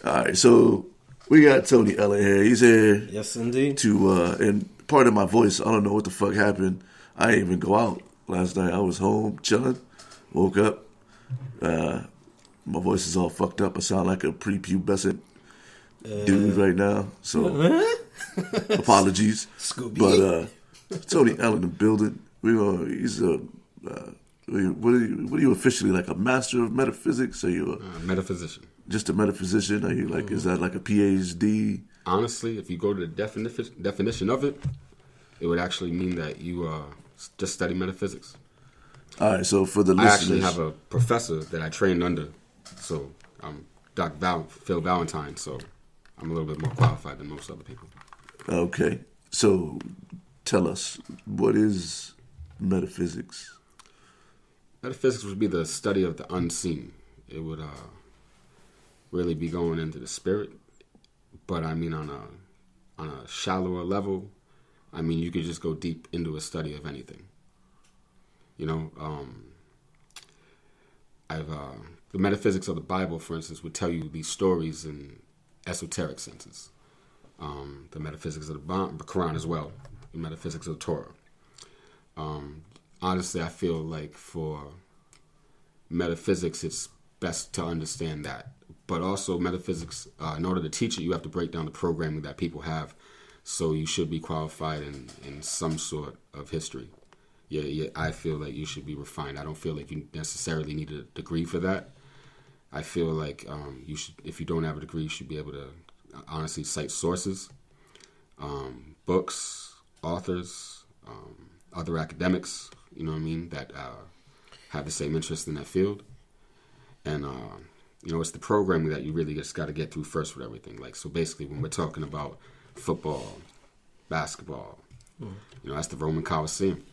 All right, so we got Tony Ellen here. He's here. Yes, indeed. And part of my voice, I don't know what the fuck happened. I didn't even go out last night. I was home chilling. Woke up. My voice is all fucked up. I sound like a prepubescent dude right now. So apologies. Scooby. But Tony Ellen in the building. He's a what are you officially, like a master of metaphysics? Are you a metaphysician? Just a metaphysician? Are you like is that like a PhD? Honestly, if you go to the definition of it, it would actually mean that you just study metaphysics. All right, so for the listeners, I actually have a professor that I trained under, so I'm Dr. Phil Valentine, so I'm a little bit more qualified than most other people. Okay, so tell us, what is metaphysics? Metaphysics would be the study of the unseen. It would really be going into the spirit, but I mean on a shallower level. I mean, you could just go deep into a study of anything. You know, the metaphysics of the Bible, for instance, would tell you these stories in esoteric senses. The metaphysics of the Quran as well. The metaphysics of the Torah. Honestly, I feel like for metaphysics, it's best to understand that. But also metaphysics, in order to teach it, you have to break down the programming that people have. So you should be qualified in some sort of history. Yeah, I feel like you should be refined. I don't feel like you necessarily need a degree for that. I feel like you should, if you don't have a degree, you should be able to honestly cite sources, books, authors, other academics, you know what I mean, that have the same interest in that field. And, it's the programming that you really just got to get through first with everything. Like, so basically when we're talking about football, basketball, that's the Roman Coliseum.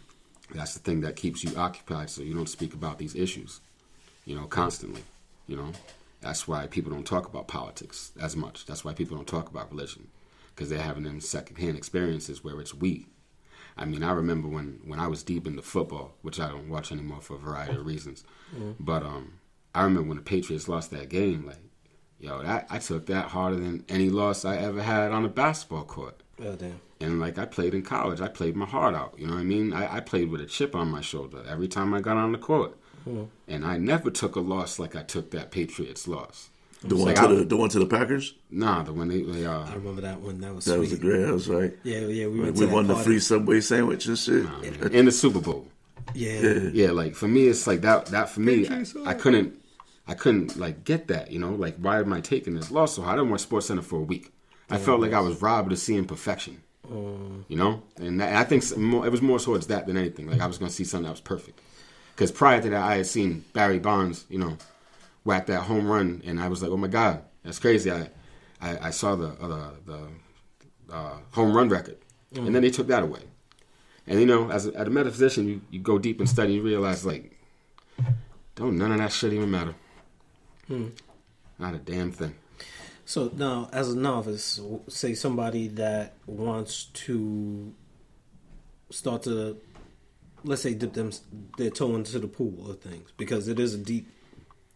That's the thing that keeps you occupied so you don't speak about these issues, constantly, That's why people don't talk about politics as much. That's why people don't talk about religion, because they're having them secondhand experiences where it's we. I mean, I remember when I was deep into football, which I don't watch anymore for a variety of reasons. But I remember when the Patriots lost that game, like, I took that harder than any loss I ever had on a basketball court. Oh, damn. And, like, I played in college. I played my heart out. You know what I mean? I played with a chip on my shoulder every time I got on the court. And I never took a loss like I took that Patriots loss. The one to the Packers? Nah, the one they I remember that one. That was the great. That was right. Yeah. We won the free Subway sandwich and shit. In the Super Bowl. Yeah. Like for me, it's like that for me. I couldn't like get that. Like why am I taking this loss? So I didn't watch SportsCenter for a week. I felt like I was robbed of seeing perfection. And I think it was more towards that than anything. Like I was going to see something that was perfect. Because prior to that, I had seen Barry Bonds, whack that home run, and I was like, oh my God, that's crazy. I saw the home run record, and then they took that away. And as a metaphysician, you go deep and study, you realize like, none of that shit even matter. Not a damn thing. So now, as a novice, say somebody that wants to start to, let's say, dip their toe into the pool of things, because it is a deep,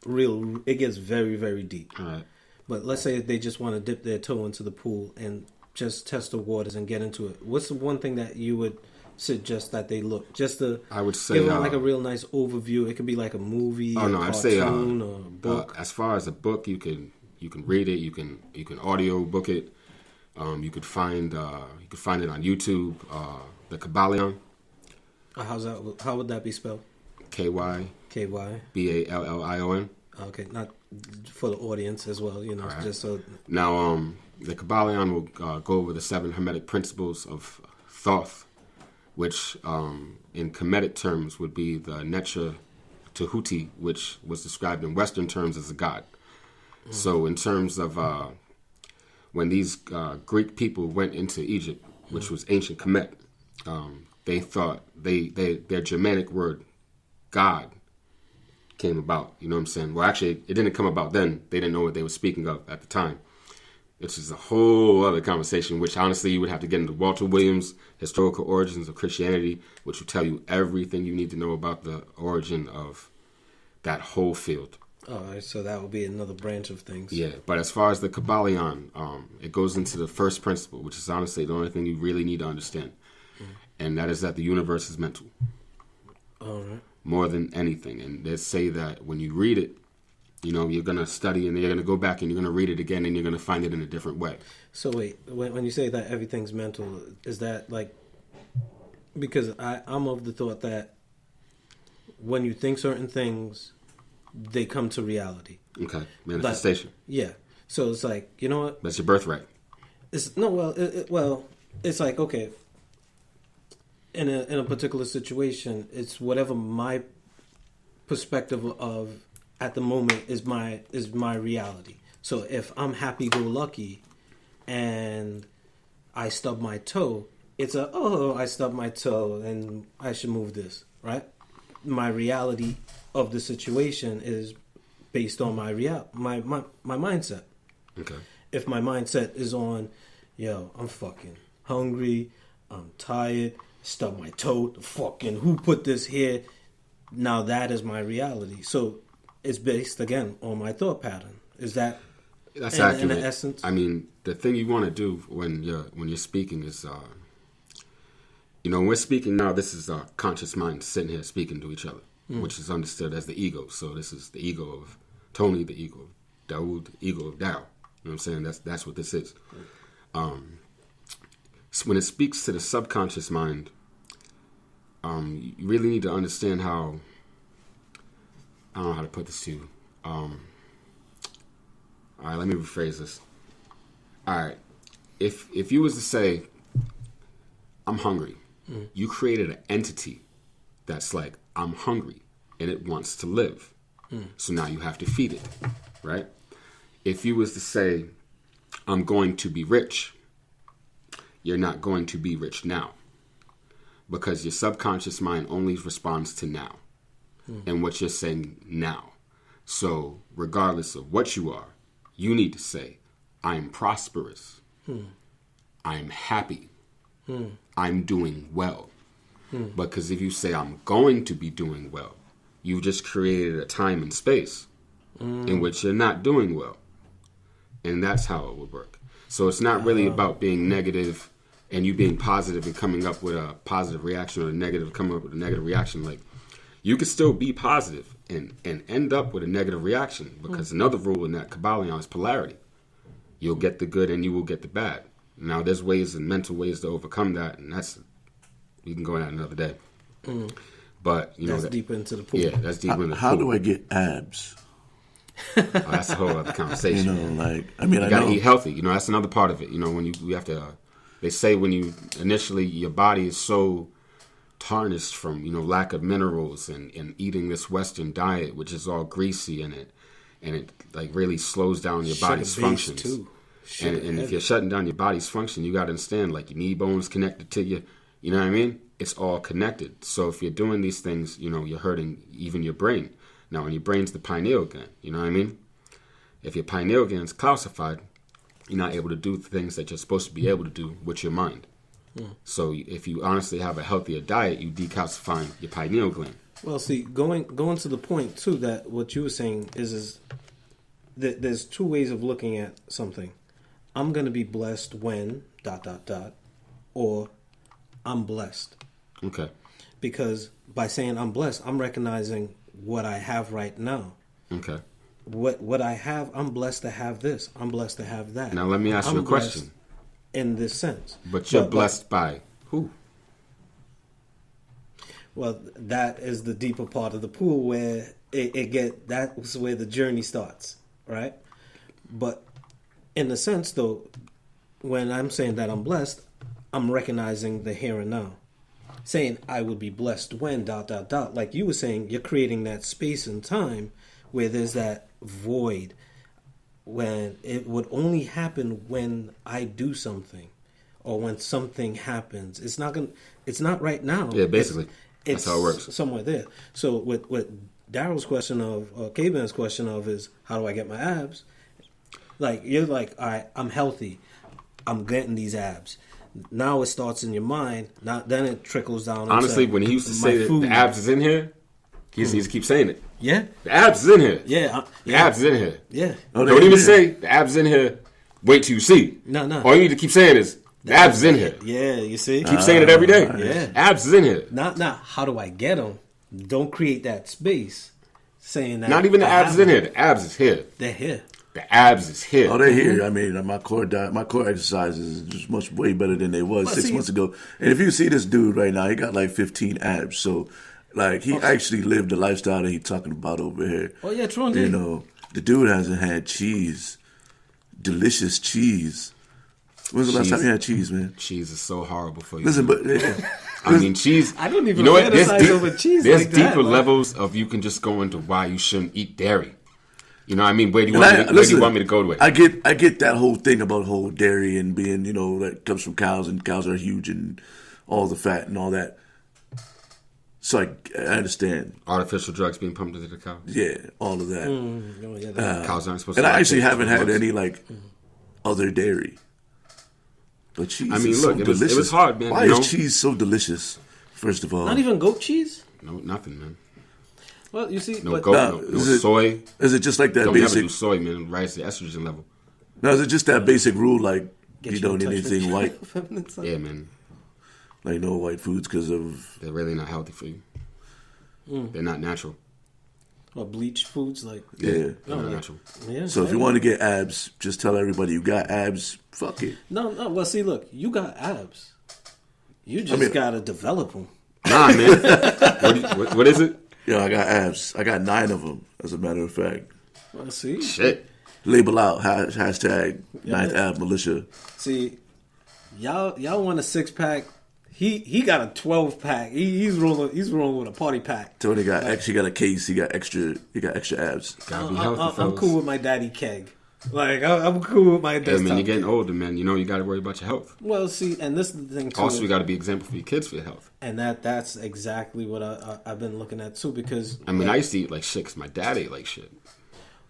it gets very, very deep. All right. But let's say they just want to dip their toe into the pool and just test the waters and get into it. What's the one thing that you would suggest that they look? Just to I would say, give them like a real nice overview. It could be like a movie, I'd say or a book. As far as a book, you can read it. You can audio book it. You could find it on YouTube. The Kabbalion. How would that be spelled? KY BALLION. Okay, not for the audience as well. Right. Just so. Now, the Kabbalion will go over the 7 Hermetic principles of Thoth, which in Kemetic terms would be the nature, Tahuti, which was described in Western terms as a god. So in terms of when these Greek people went into Egypt, which was ancient Kemet, they thought their Germanic word God came about. You know what I'm saying? Well, actually, it didn't come about then. They didn't know what they were speaking of at the time. Which is a whole other conversation, which honestly you would have to get into Walter Williams' Historical Origins of Christianity, which will tell you everything you need to know about the origin of that whole field. All right, so that would be another branch of things. Yeah, but as far as the Kabbalion, it goes into the first principle, which is honestly the only thing you really need to understand. And that is that the universe is mental. All right. More than anything. And they say that when you read it, you know, you're going to study and you're going to go back and you're going to read it again and you're going to find it in a different way. So wait, when you say that everything's mental, is that like, because I'm of the thought that when you think certain things, they come to reality. Okay, manifestation. Like, yeah. So it's like, you know what? That's your birthright. It's no, well, it's like, okay, in a particular situation, it's whatever my perspective of at the moment is my reality. So if I'm happy-go-lucky and I stub my toe, it's I stubbed my toe and I should move this, right? My reality of the situation is based on my mindset. Okay. If my mindset is on, yo, I'm fucking hungry, I'm tired, stub my toe, fucking who put this here? Now that is my reality. So it's based again on my thought pattern. Is that that's in, accurate? In the essence? I mean, the thing you want to do when you're speaking is, when we're speaking now, this is our conscious mind sitting here speaking to each other, which is understood as the ego. So this is the ego of Tony, the ego of Dawood, the ego of Dow. You know what I'm saying? That's what this is. So when it speaks to the subconscious mind, you really need to understand how. I don't know how to put this to you. All right, let me rephrase this. All right, if you was to say, I'm hungry, you created an entity that's like, I'm hungry, and it wants to live. So now you have to feed it, right? If you was to say, I'm going to be rich, you're not going to be rich now. Because your subconscious mind only responds to now. And what you're saying now. So regardless of what you are, you need to say, I'm prosperous. I'm happy. I'm doing well. Because if you say, I'm going to be doing well, you just created a time and space in which you're not doing well. And that's how it would work. So it's not really about being negative and you being positive and coming up with a positive reaction, or negative coming up with a negative reaction. Like, you could still be positive and end up with a negative reaction, because another rule in that Kabbalion is polarity. You'll get the good and you will get the bad. Now, there's ways and mental ways to overcome that, and we can go in that another day. But that's deeper into the pool. Yeah, that's deeper into the pool. How do I get abs? That's a whole other conversation. I gotta eat healthy. That's another part of it. When you have to. They say when you initially your body is so tarnished from lack of minerals and eating this Western diet, which is all greasy and it like really slows down your body's functions. Too. And if you're shutting down your body's function, you got to understand, like, your knee bone's connected to you. You know what I mean? It's all connected. So if you're doing these things, you're hurting even your brain. Now, when your brain's the pineal gland, you know what I mean? If your pineal gland's calcified, you're not able to do things that you're supposed to be able to do with your mind. So if you honestly have a healthier diet, you decalcify your pineal gland. Well, see, going to the point too, that what you were saying is that there's two ways of looking at something. I'm going to be blessed when ... or I'm blessed. Okay. Because by saying I'm blessed, I'm recognizing what I have right now. Okay. What I have, I'm blessed to have this. I'm blessed to have that. Now let me ask you a question. In this sense. But you're blessed by who? Well, that is the deeper part of the pool where that's where the journey starts, right? But in a sense, though, when I'm saying that I'm blessed, I'm recognizing the here and now. saying I would be blessed when ... Like you were saying, you're creating that space and time where there's that void when it would only happen when I do something or when something happens. It's not right now. Yeah, basically. That's how it works. Somewhere there. So with Daryl's question or K-Ben's question of is how do I get my abs? Like you're like, all right, I'm healthy. I'm getting these abs. Now it starts in your mind. Then it trickles down. Honestly, when he used to say that the abs is in here, he needs to keep saying it. Yeah, the abs is in here. Yeah, the abs is in here. Yeah. Don't even say the abs is in here. Wait till you see. No. All you need to keep saying is the abs is in here. Yeah, you see. Keep saying it every day. Yeah, abs is in here. Not how do I get them? Don't create that space. Saying that. Not even the abs is in here. The abs is here. They're here. The abs is here. Oh, they're here. I mean, my core exercises is just much way better than they was 6 months ago. And if you see this dude right now, he got like 15 abs. So, like, he actually lived the lifestyle that he's talking about over here. Oh yeah, true indeed. You know, the dude hasn't had cheese, delicious cheese. When's the last time you had cheese, man? Cheese is so horrible for you. Listen, but I mean, cheese. I don't even fantasize over cheese. There's like deeper that, levels of you can just go into why you shouldn't eat dairy. You know what I mean? Where do you want me to go to it? I get that whole thing about whole dairy and being, you know, that comes from cows and cows are huge and all the fat and all that. So I understand. Artificial drugs being pumped into the cow. Yeah, all of that. Cows aren't supposed to. And I actually haven't had any like other dairy. But cheese is so delicious. It was hard, man. Why is cheese so delicious, first of all? Not even goat cheese? No, nothing, man. Well, you see, no goat, no soy. Is it just like that don't basic? Never do soy, man. Rise the estrogen level. No, is it just that basic rule, like you don't eat anything white? Yeah, man. Like no white foods because of they're really not healthy for you. They're not natural. Or bleached foods, like they're not natural. Yeah. So if you want to get abs, just tell everybody you got abs. Fuck it. No. Well, see, look, you got abs. You just gotta develop them. Nah, man. What is it? Yeah, I got abs. I got 9 of them, as a matter of fact. Well, see, shit. Label out hashtag 9th ab militia. See, y'all want a 6-pack. He got a 12-pack. He's rolling with a party pack. Tony got actually got a case. He got extra abs. Gotta be healthy, I'm cool with my daddy keg. Like I'm cool with my desktop. Yeah, man, you're getting older, man. You know you got to worry about your health. Well, see, and this is the thing too. Also, you got to be an example for your kids for your health. And that's exactly what I've been looking at too. Because I mean, I used to eat like shit because my dad ate like shit.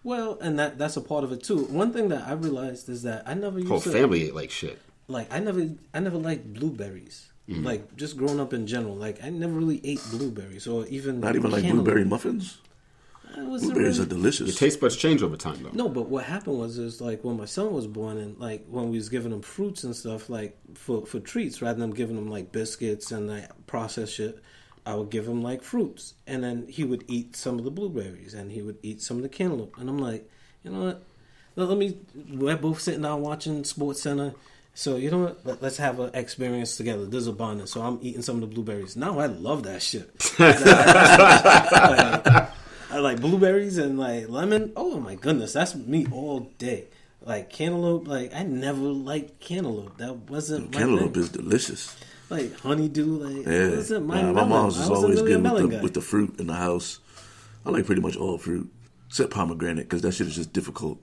Well, and that's a part of it too. One thing that I realized is that I never used whole family ate like shit. Like I never liked blueberries. Mm-hmm. Like just growing up in general, like I never really ate blueberries or even not even like blueberry muffins. Blueberries are delicious. Your taste buds change over time, though. No, but what happened was like when my son was born, and like when we was giving him fruits and stuff, like for treats, rather than giving him like biscuits and like processed shit, I would give him like fruits, and then he would eat some of the blueberries, and he would eat some of the cantaloupe, and I'm like, you know what? We're both sitting down watching Sports Center. So, you know what? Let's have an experience together. There's a bond. So I'm eating some of the blueberries. Now I love that shit. I like blueberries and like lemon. Oh my goodness, that's me all day. Like cantaloupe, like I never liked cantaloupe. That wasn't cantaloupe my is delicious. Like honeydew, like yeah. wasn't my mom's is always good with the fruit in the house. I like pretty much all fruit except pomegranate because that shit is just difficult.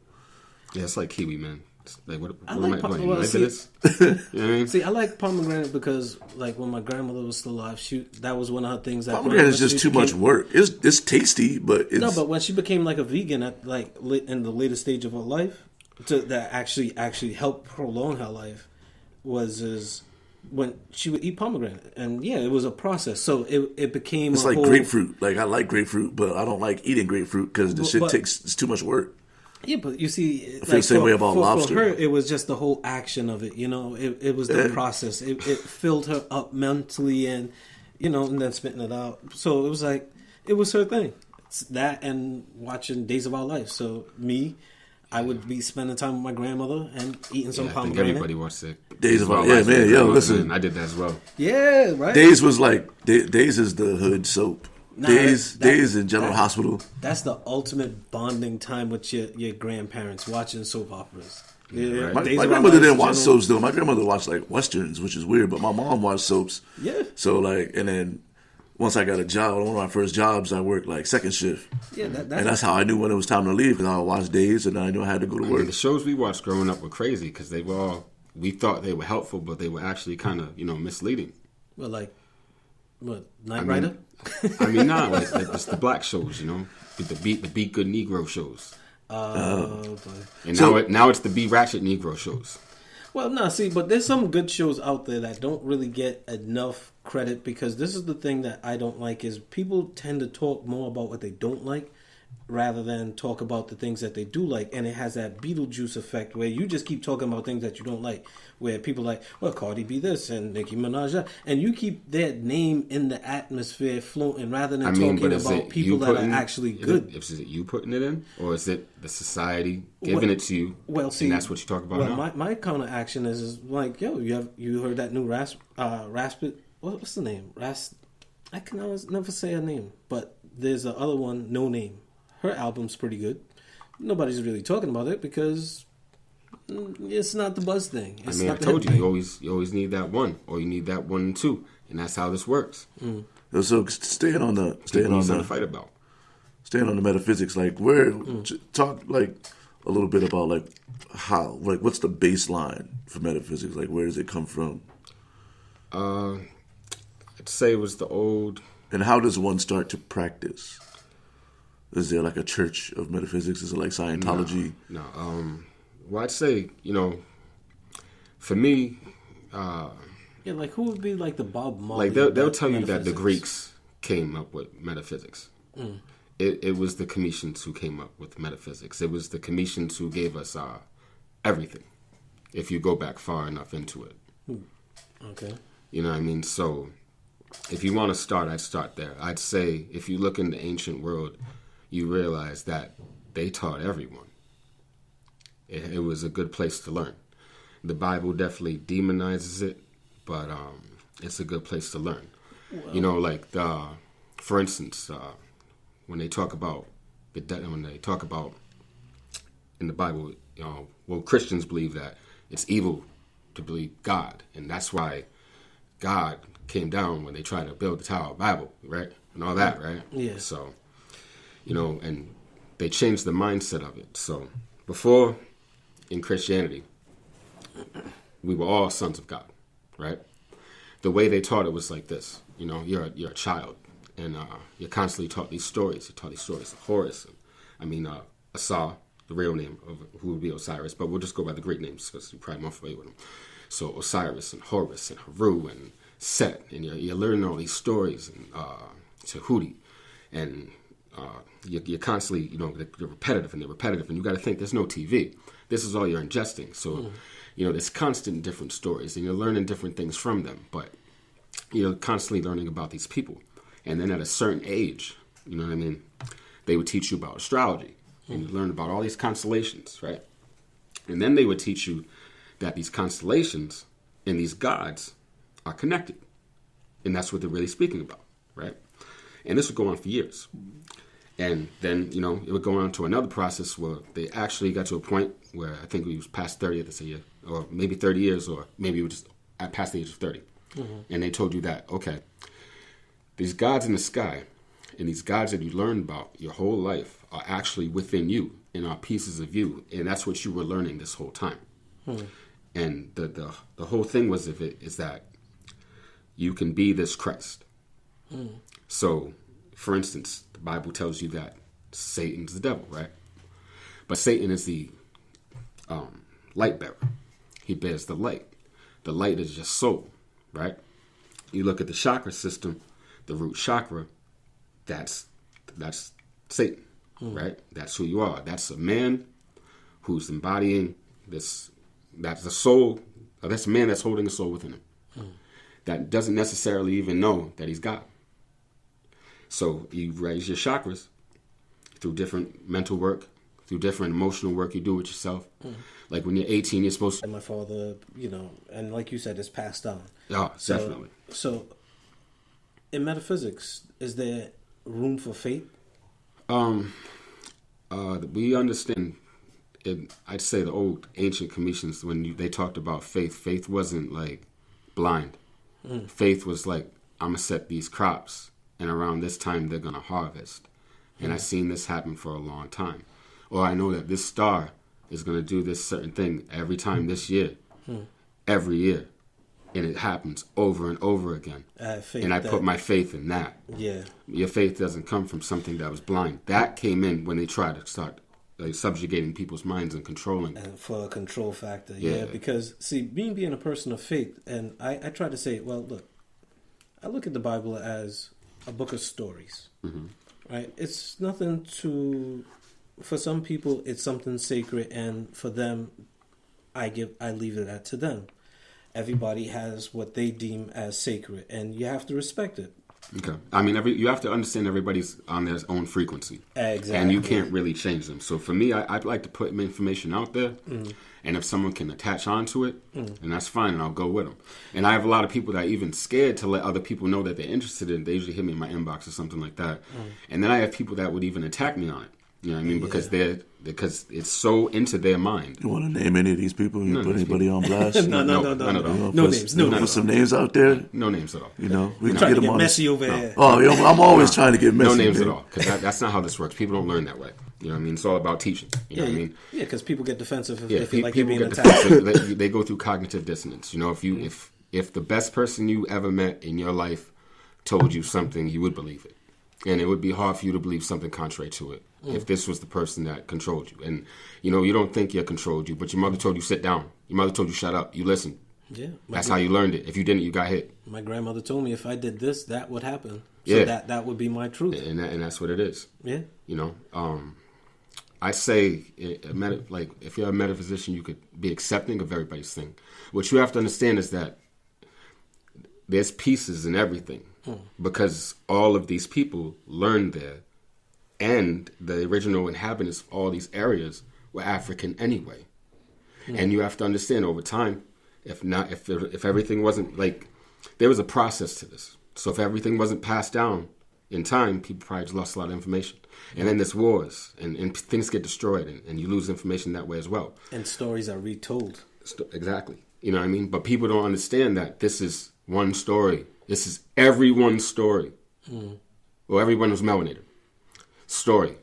Yeah, it's like kiwi, man. Like what I like pomegranate. See, I like pomegranate because, like, when my grandmother was still alive, that was one of her things. That pomegranate is just too much work. It's tasty, but it's no. But when she became like a vegan at like in the later stage of her life, that actually helped prolong her life was when she would eat pomegranate, and yeah, it was a process. So it became it's like grapefruit. Like I like grapefruit, but I don't like eating grapefruit because the shit it's too much work. Yeah, but you see, I feel the same way about lobster. For her, it was just the whole action of it. You know, it was the process. It filled her up mentally, and and then spitting it out. So it was like it was her thing. It's that and watching Days of Our Life. So I would be spending time with my grandmother and eating some pomegranate. I think everybody watched it. Days of Our Life. Yeah, man. Yo, listen, I did that as well. Yeah, right. Days was like Days is the hood soap. Days in General Hospital. That's the ultimate bonding time with your grandparents watching soap operas. Yeah, Right. My Days of Our grandmother Lives didn't watch General. soaps though. My grandmother watched like westerns, which is weird. But my mom watched soaps. Yeah. So like, and then once I got a job, one of my first jobs, I worked like second shift. Yeah, And that's how I knew when it was time to leave, because I would watch Days, and I knew I had to go to I work. mean, the shows we watched growing up were crazy because they were all, we thought they were helpful, but they were actually kind of, misleading. Well, like, what, Knight I Rider? mean, like it's the black shows, the Beat Good Negro shows. Boy. And So- now it's the Be Ratchet Negro shows. Well, no, see, but there's some good shows out there that don't really get enough credit, because this is the thing that I don't like, is people tend to talk more about what they don't like rather than talk about the things that they do like, and it has that Beetlejuice effect where you just keep talking about things that you don't like, where people are like, well, Cardi B this and Nicki Minaj that, and you keep their name in the atmosphere floating rather than talking about people that are actually good. Is it you putting it in, or is it the society giving it to you? Well, see, and that's what you talk about now. My counteraction is like, yo, you heard that new Raspit? What's the name? I can always never say her name, but there's the other one, No Name. Her album's pretty good. Nobody's really talking about it because it's not the buzz thing. It's I told you, you always need that one, or you need that 1 and 2, and that's how this works. So staying on the fight about. Staying on the metaphysics, like talk like a little bit about like how, like, what's the baseline for metaphysics? Like, where does it come from? I'd say it was the old. And how does one start to practice? Is there like a church of metaphysics? Is it like Scientology? No. Well, I'd say, for me, yeah, like who would be like the Bob Marley? like they'll tell you that the Greeks came up with metaphysics. It was the Cometians who came up with metaphysics. It was the Cometians who gave us everything, if you go back far enough into it. Okay. You know what I mean? So if you want to start, I'd start there. I'd say if you look in the ancient world, you realize that they taught everyone. It was a good place to learn. The Bible definitely demonizes it, but it's a good place to learn. Well, for instance, when they talk about in the Bible, Christians believe that it's evil to believe God, and that's why God came down when they tried to build the Tower of Babel, right, and all that, right? Yeah. So, and they changed the mindset of it. So before, in Christianity, we were all sons of God, right? The way they taught it was like this. You're a child, and you're constantly taught these stories. You're taught these stories of Horus, Asa, the real name of who would be Osiris, but we'll just go by the Greek names because you're probably more familiar with them. So Osiris and Horus and Haru and Set, and you're learning all these stories, and Tahuti, and you're constantly, they're repetitive, and you got to think there's no TV. This is all you're ingesting. So, there's constant different stories, and you're learning different things from them, but you're constantly learning about these people. And then at a certain age, they would teach you about astrology, and you learn about all these constellations, right? And then they would teach you that these constellations and these gods are connected. And that's what they're really speaking about, right? And this would go on for years. And then, it would go on to another process where they actually got to a point where I think we was past 30 at this year, or maybe 30 years, or maybe we were just past the age of 30. Mm-hmm. And they told you that, okay, these gods in the sky and these gods that you learned about your whole life are actually within you and are pieces of you. And that's what you were learning this whole time. Hmm. And the whole thing is that you can be this Christ. Hmm. So, for instance, the Bible tells you that Satan's the devil, right? But Satan is the light bearer. He bears the light. The light is your soul, right? You look at the chakra system, the root chakra, that's Satan, right? That's who you are. That's a man who's embodying this. That's the soul. That's a man that's holding the soul within him. That doesn't necessarily even know that he's God. So you raise your chakras through different mental work, through different emotional work you do with yourself. Like when you're 18, you're supposed to... And my father, and like you said, it's passed on. Yeah, definitely. So in metaphysics, is there room for fate? We understand I'd say the old ancient Cometians, when they talked about faith wasn't like blind. Faith was like, I'm going to set these crops, and around this time they're going to harvest. And I've seen this happen for a long time. Or I know that this star is going to do this certain thing every time this year, every year. And it happens over and over again. And I put my faith in that. Yeah. Your faith doesn't come from something that was blind. That came in when they tried to start subjugating people's minds and controlling. And for a control factor, yeah. Because, see, being a person of faith, and I try to say, well, look, I look at the Bible as a book of stories, right? It's nothing for some people, it's something sacred, and for them, I leave it to them. Everybody has what they deem as sacred, and you have to respect it. Okay. I mean, you have to understand everybody's on their own frequency. Exactly. And you can't really change them. So for me, I'd like to put information out there. And if someone can attach onto it, then that's fine, and I'll go with them. And I have a lot of people that are even scared to let other people know that they're interested in it. They usually hit me in my inbox or something like that. And then I have people that would even attack me on it. You know what I mean? Because it's so into their mind. You want to name any of these people? You put anybody on blast? No. No names. Put some names out there? No names at all. You know, we can trying get to them get on messy over here. Oh, I'm always trying to get messy. No names at all. Because that's not how this works. People don't learn that way. You know what I mean? It's all about teaching. You know what I mean? Yeah, because people get defensive if Yeah, they feel like people they're being get attacked. defensive. They go through cognitive dissonance. You know, if the best person you ever met in your life told you something, you would believe it. And it would be hard for you to believe something contrary to it if this was the person that controlled you. And, you know, you don't think you controlled you, but your mother told you sit down. Your mother told you shut up. You listened. Yeah. That's how you learned it. If you didn't, you got hit. My grandmother told me if I did this, that would happen. So that would be my truth. And that's what it is. Yeah. You know, I say, like, if you're a metaphysician, you could be accepting of everybody's thing. What you have to understand is that there's pieces in everything. Because all of these people learned there, and the original inhabitants of all these areas were African anyway. And you have to understand over time, if everything wasn't like, there was a process to this. So if everything wasn't passed down in time, people probably just lost a lot of information. And then there's wars, and things get destroyed, and you lose information that way as well. And stories are retold. Exactly. You know what I mean? But people don't understand that this is one story. This is everyone's story. Well, everyone was melanated. Story.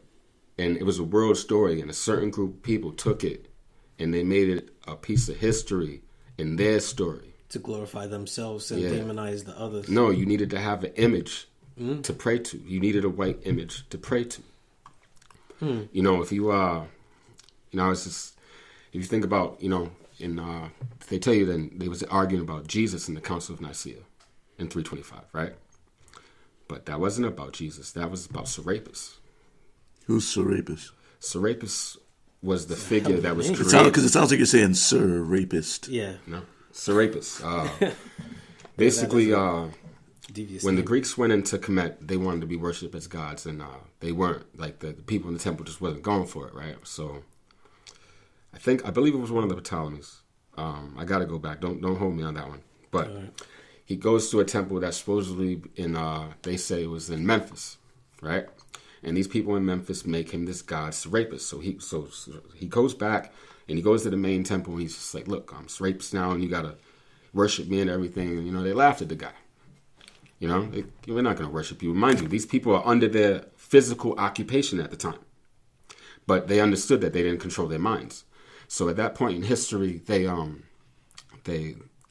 And it was a world story, and a certain group of people took it, and they made it a piece of history in their story. To glorify themselves and demonize the others. No, you needed to have an image to pray to. You needed a white image to pray to. You know, if you, it's just, if you think about, you know, they tell you then they was arguing about Jesus in the Council of Nicaea in 325, right? But that wasn't about Jesus. That was about Serapis. Who's Serapis? Serapis was the figure that was created. Because it sounds like you're saying Sir Rapist. Yeah. No, Serapis. Basically, when the Greeks went into Kemet, they wanted to be worshipped as gods, and they weren't. Like the people in the temple just wasn't going for it, right? So I believe it was one of the Ptolemies. I got to go back. Don't hold me on that one. But he goes to a temple that's supposedly they say it was in Memphis, right? And these people in Memphis make him this god Serapis. So he goes back and he goes to the main temple and he's just like, look, I'm Serapis now and you got to worship me and everything. And, you know, they laughed at the guy. You know, we're not going to worship you. Mind you, these people are under their physical occupation at the time. But they understood that they didn't control their minds. So at that point in history, they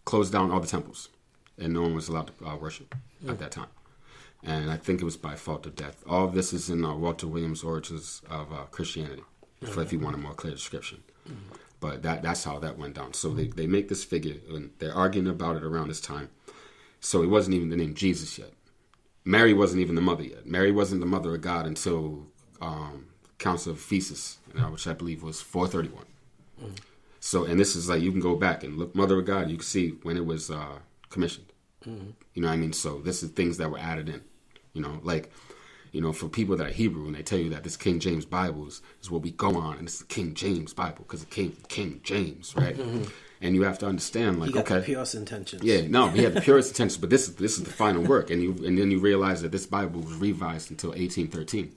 closed down all the temples. And no one was allowed to worship at that time. And I think it was by fault of death. All of this is in Walter Williams' Origins of Christianity, if you want a more clear description. But that's how that went down. So they make this figure, and they're arguing about it around this time. So it wasn't even the name Jesus yet. Mary wasn't even the mother yet. Mary wasn't the mother of God until Council of Ephesus, which I believe was 431. So, and this is like, you can go back and look, Mother of God, you can see when it was commissioned. You know what I mean? So this is things that were added in. You know, like, you know, for people that are Hebrew and they tell you that this King James Bible is what we go on, and it's the King James Bible because it came from King James, right? And you have to understand, like, he got the purest intentions. Yeah, no, he had the purest intentions, but this is the final work, and then you realize that this Bible was revised until 1813.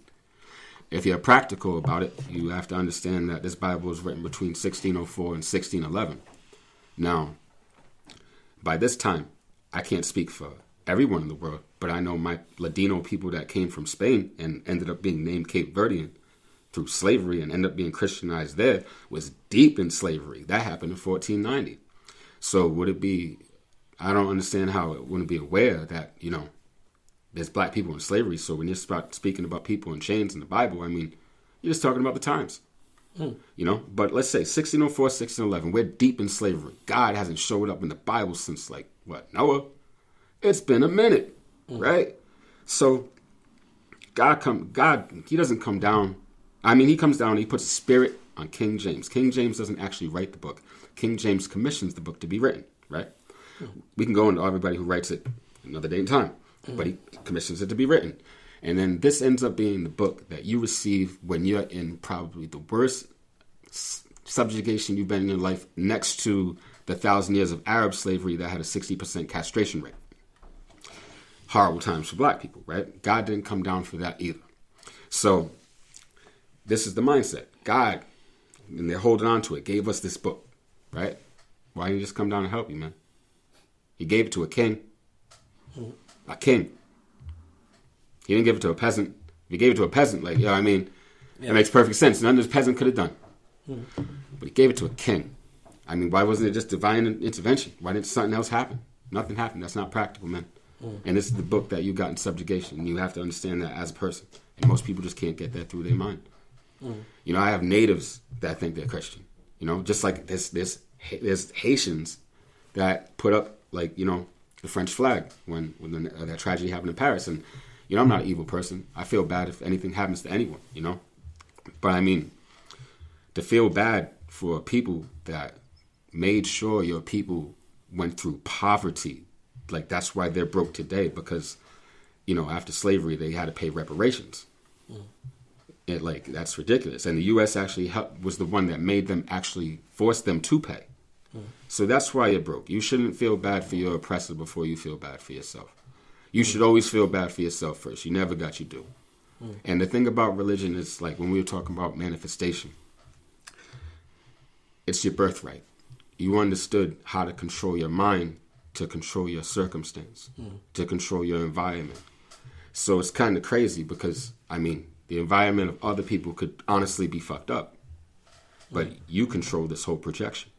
if you're practical about it, you have to understand that this Bible was written between 1604 and 1611. Now, by this time, I can't speak for everyone in the world, but I know my Ladino people that came from Spain and ended up being named Cape Verdean through slavery and ended up being Christianized there was deep in slavery. That happened in 1490. So would it be, I don't understand how it wouldn't be aware that, you know, there's black people in slavery. So when you start speaking about people in chains in the Bible, I mean, you're just talking about the times, you know. But let's say 1604, 1611, we're deep in slavery. God hasn't showed up in the Bible since, like, what, Noah? It's been a minute, right? So God, he doesn't come down. I mean, he comes down and he puts a spirit on King James. King James doesn't actually write the book. King James commissions the book to be written, right? We can go into everybody who writes it another day and time, but he commissions it to be written. And then this ends up being the book that you receive when you're in probably the worst subjugation you've been in your life, next to the 1,000 years of Arab slavery that had a 60% castration rate. Horrible times for black people, right? God didn't come down for that either. So this is the mindset. God, and they're holding on to it, gave us this book, right? Why didn't he just come down and help you, man? He gave it to a king. A king. He didn't give it to a peasant. If he gave it to a peasant, like, you know what I mean? It makes perfect sense. None of this peasant could have done. But he gave it to a king. I mean, why wasn't it just divine intervention? Why didn't something else happen? Nothing happened. That's not practical, man. And this is the book that you got in subjugation. And you have to understand that as a person. And most people just can't get that through their mind. You know, I have natives that think they're Christian. You know, just like there's Haitians that put up, like, you know, the French flag when that tragedy happened in Paris. And, you know, I'm not an evil person. I feel bad if anything happens to anyone, you know. But, I mean, to feel bad for people that made sure your people went through poverty, like, that's why they're broke today, because, you know, after slavery, they had to pay reparations. Like, that's ridiculous. And the U.S. actually was the one that made them actually force them to pay. So that's why you're broke. You shouldn't feel bad for your oppressor before you feel bad for yourself. You should always feel bad for yourself first. You never got your due. And the thing about religion is, like, when we were talking about manifestation, it's your birthright. You understood how to control your mind, to control your circumstance, to control your environment. So it's kind of crazy because, I mean, the environment of other people could honestly be fucked up. But you control this whole projection.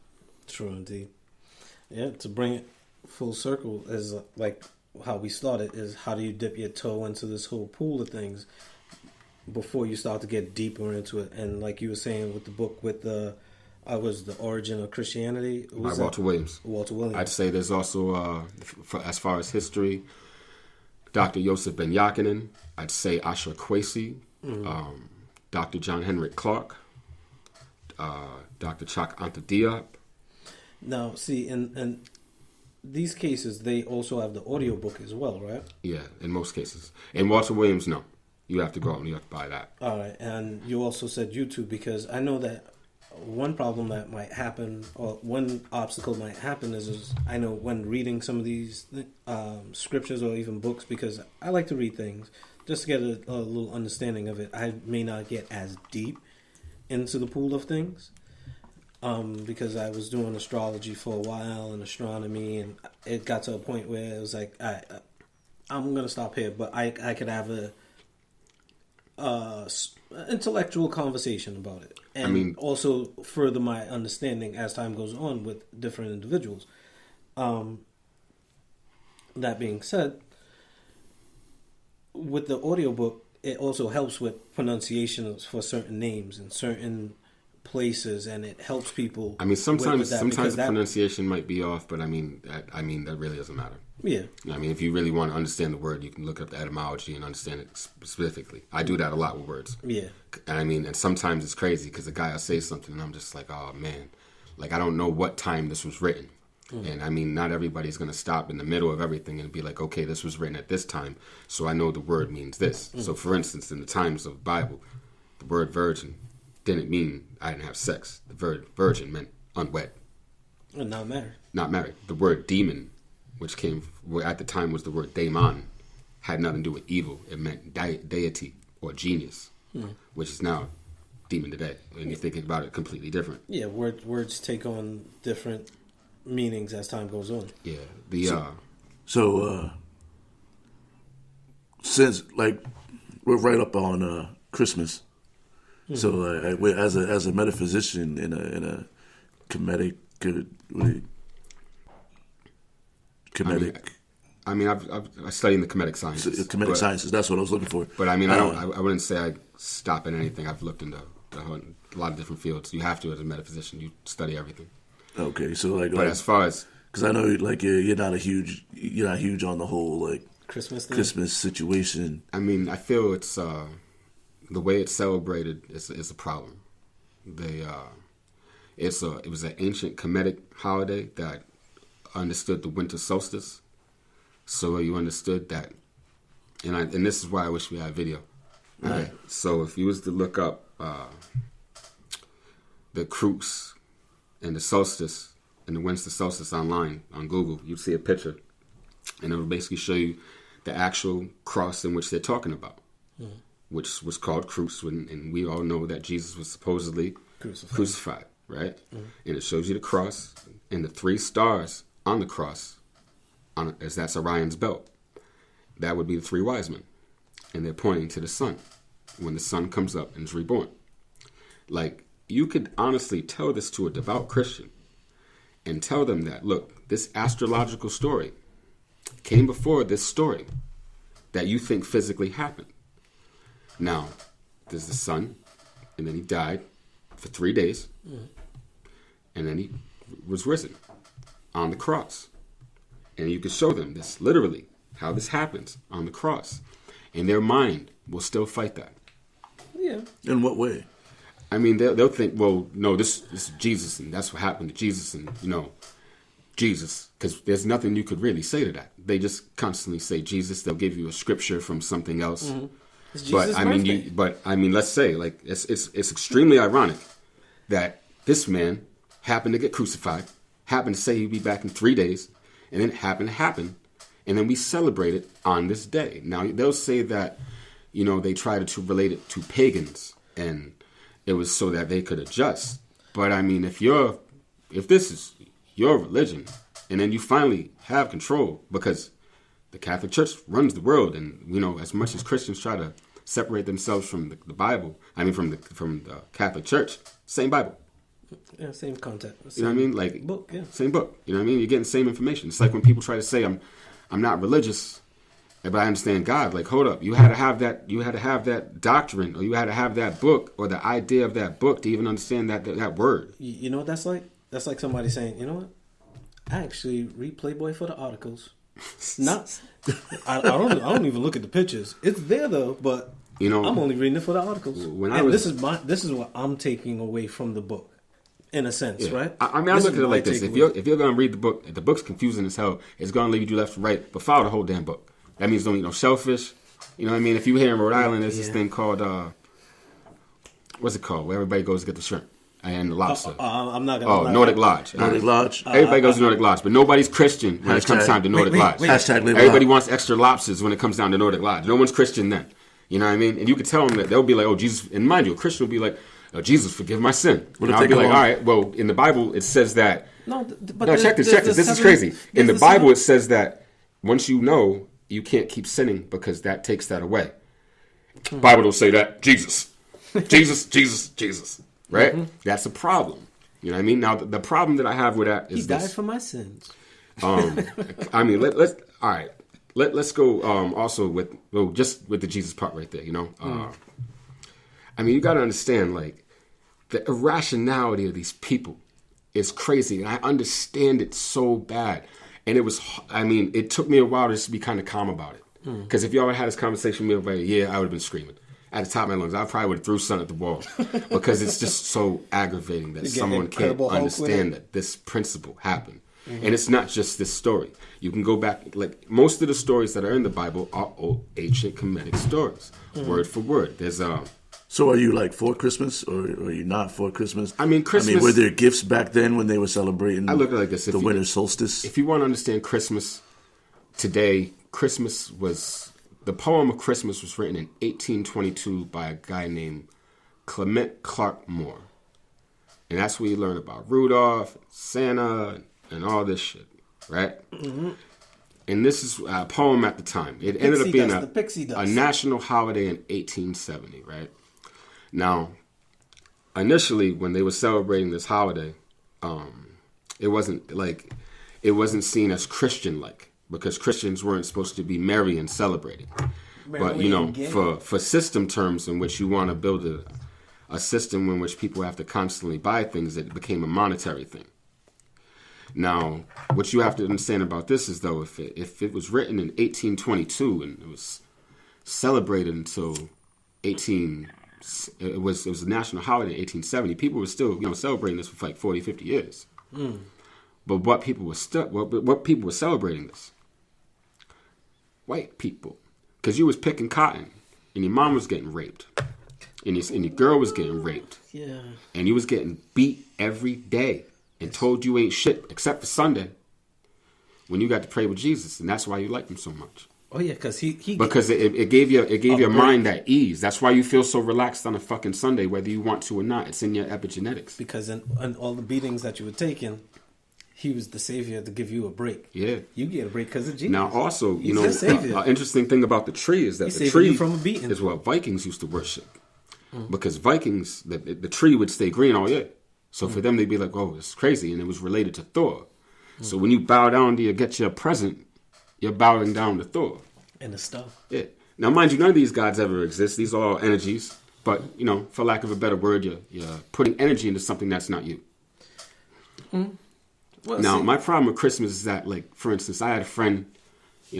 True indeed. Yeah, to bring it full circle is like how we started, is how do you dip your toe into this whole pool of things before you start to get deeper into it. And like you were saying with the book with the was the Origin of Christianity by Walter Williams. Walter Williams. I'd say there's also as far as history, Dr. Yosef Ben Yakinen. I'd say Asher Kwesi, Dr. John Henrik Clark, Dr. Chak Anta Diop. Now, see, in these cases, they also have the audiobook as well, right? Yeah, in most cases. In Walter Williams, no. You have to go out and you have to buy that. All right, and you also said YouTube, because I know that one problem that might happen, or one obstacle might happen is I know when reading some of these scriptures or even books, because I like to read things just to get a little understanding of it. I may not get as deep into the pool of things. Because I was doing astrology for a while and astronomy, and it got to a point where it was like, I'm going to stop here, but I could have a intellectual conversation about it. And also further my understanding as time goes on with different individuals. That being said, with the audiobook, it also helps with pronunciations for certain names and certain places, and it helps people. I mean, sometimes the pronunciation might be off, but that really doesn't matter. Yeah. I mean, if you really want to understand the word, you can look up the etymology and understand it specifically. I do that a lot with words. Yeah. And sometimes it's crazy because the guy will say something and I'm just like, oh man, like I don't know what time this was written. And I mean, not everybody's going to stop in the middle of everything and be like, okay, this was written at this time, so I know the word means this. So for instance, in the times of the Bible, the word virgin didn't mean I didn't have sex. The word virgin meant unwed. And not married. Not married. The word demon, which at the time was the word daemon, had nothing to do with evil. It meant deity or genius. which is now demon today. And you're thinking about it completely different. Yeah, words take on different meanings as time goes on. Yeah. Since like we're right up on Christmas, so as a metaphysician in a comedic, I study in the comedic sciences. Comedic sciences. That's what I was looking for. But I mean, I wouldn't say I stop at anything. I've looked into a lot of different fields. You have to as a metaphysician. You study everything. Okay, so like, as far as, because I know like you're not huge on the whole like Christmas situation. I mean, I feel it's the way it's celebrated is a problem. It was an ancient Kemetic holiday that understood the winter solstice. So you understood that, and this is why I wish we had video. Right. So if you was to look up the Crux and the solstice and the winter solstice online on Google, you'd see a picture, and it would basically show you the actual cross in which they're talking about, which was called Crux, and we all know that Jesus was supposedly crucified, right? And it shows you the cross and the 3 stars on the cross, as that's Orion's belt. That would be the 3 wise men, and they're pointing to the sun when the sun comes up and is reborn. Like, you could honestly tell this to a devout Christian and tell them that, look, this astrological story came before this story that you think physically happened. Now, there's the sun, and then he died for 3 days, and then he was risen on the cross. And you could show them this, literally, how this happens on the cross. And their mind will still fight that. Yeah. In what way? I mean, they'll think, well, no, this is Jesus, and that's what happened to Jesus, and, Jesus. Because there's nothing you could really say to that. They just constantly say Jesus. They'll give you a scripture from something else. Mm-hmm. It's Jesus' birthday. But let's say, like, it's extremely ironic that this man happened to get crucified, happened to say he'd be back in 3 days, and then it happened to happen, and then we celebrate it on this day. Now, they'll say that, they tried to relate it to pagans, and it was so that they could adjust. But, I mean, if this is your religion, and then you finally have control, because the Catholic Church runs the world, and, as much as Christians try to separate themselves from the Bible, from the Catholic Church, same Bible. Yeah, same content. You know what I mean? Like, book, yeah. Same book. You know what I mean? You're getting the same information. It's like when people try to say I'm not religious, but I understand God. Like, hold up. You had to have that doctrine, or you had to have that book, or the idea of that book to even understand that word. You know what that's like? That's like somebody saying, you know what? I actually read Playboy for the articles. I don't even look at the pictures. It's there though, but I'm only reading it for the articles. This is what I'm taking away from the book. In a sense, right? I look at it like this. If you're going to read the book, if the book's confusing as hell, it's going to lead you left to right, but follow the whole damn book. That means don't eat no shellfish. You know what I mean? If you here in Rhode Island, there's this thing called, what's it called? Where everybody goes to get the shrimp and the lobster. I'm not going to lie. Nordic Lodge. Nordic Lodge. Everybody goes to Nordic Lodge, but nobody's Christian when it comes time to Nordic Lodge. Everybody wants extra lobsters when it comes down to Nordic Lodge. No one's Christian then. You know what I mean? And you can tell them that they'll be like, oh, Jesus. And mind you, a Christian will be like, oh, Jesus, forgive my sin. And I'll be like, all right, well, in the Bible, it says that. Check this. This is crazy. In the Bible, it says that once you know, you can't keep sinning because that takes that away. Bible don't say that. Jesus. Jesus. Right? Mm-hmm. That's a problem. You know what I mean? Now, the problem that I have with that is He died for my sins. I mean, let's go also with the Jesus part right there, I mean, you got to understand, like, the irrationality of these people is crazy. And I understand it so bad. And it took me a while to just be kind of calm about it. Because if y'all had this conversation with me, I would have been screaming at the top of my lungs. I probably would have threw something at the wall. Because it's just so aggravating that someone can't understand that this principle happened. Mm-hmm. And it's not just this story. You can go back, like, most of the stories that are in the Bible are old, ancient Kemetic stories, word for word. There's So are you like for Christmas, or are you not for Christmas? I mean, Christmas. were there gifts back then when they were celebrating? I look at it like this: winter solstice. If you want to understand Christmas today, Christmas was the poem of Christmas was written in 1822 by a guy named Clement Clark Moore. And that's where you learn about Rudolph, Santa, and all this shit, right? Mm-hmm. And this is a poem at the time. It ended up being a national holiday in 1870, right? Now, initially, when they were celebrating this holiday, it wasn't seen as Christian-like, because Christians weren't supposed to be merry and celebrating. But, for system terms in which you want to build a system in which people have to constantly buy things, it became a monetary thing. Now, what you have to understand about this is, though, if it was written in 1822 and it was celebrated until it was a national holiday in 1870, people were still celebrating this for like 40, 50 years. Mm. But what people were celebrating this? White people, because you was picking cotton and your mom was getting raped and your girl was getting raped, and you was getting beat every day. And told you ain't shit except for Sunday, when you got to pray with Jesus, and that's why you like him so much. Oh yeah, because it gave your mind that ease. That's why you feel so relaxed on a fucking Sunday, whether you want to or not. It's in your epigenetics. Because in all the beatings that you were taking, he was the savior to give you a break. Yeah, you get a break because of Jesus. Now also, an interesting thing about the tree is that the tree is what Vikings used to worship, because Vikings the tree would stay green all year. So for them, they'd be like, oh, it's crazy. And it was related to Thor. So when you bow down to get your present, you're bowing down to Thor. And the stuff. Yeah. Now, mind you, none of these gods ever exist. These are all energies. But, for lack of a better word, you're putting energy into something that's not you. Mm. Well, now, my problem with Christmas is that, like, for instance, I had a friend,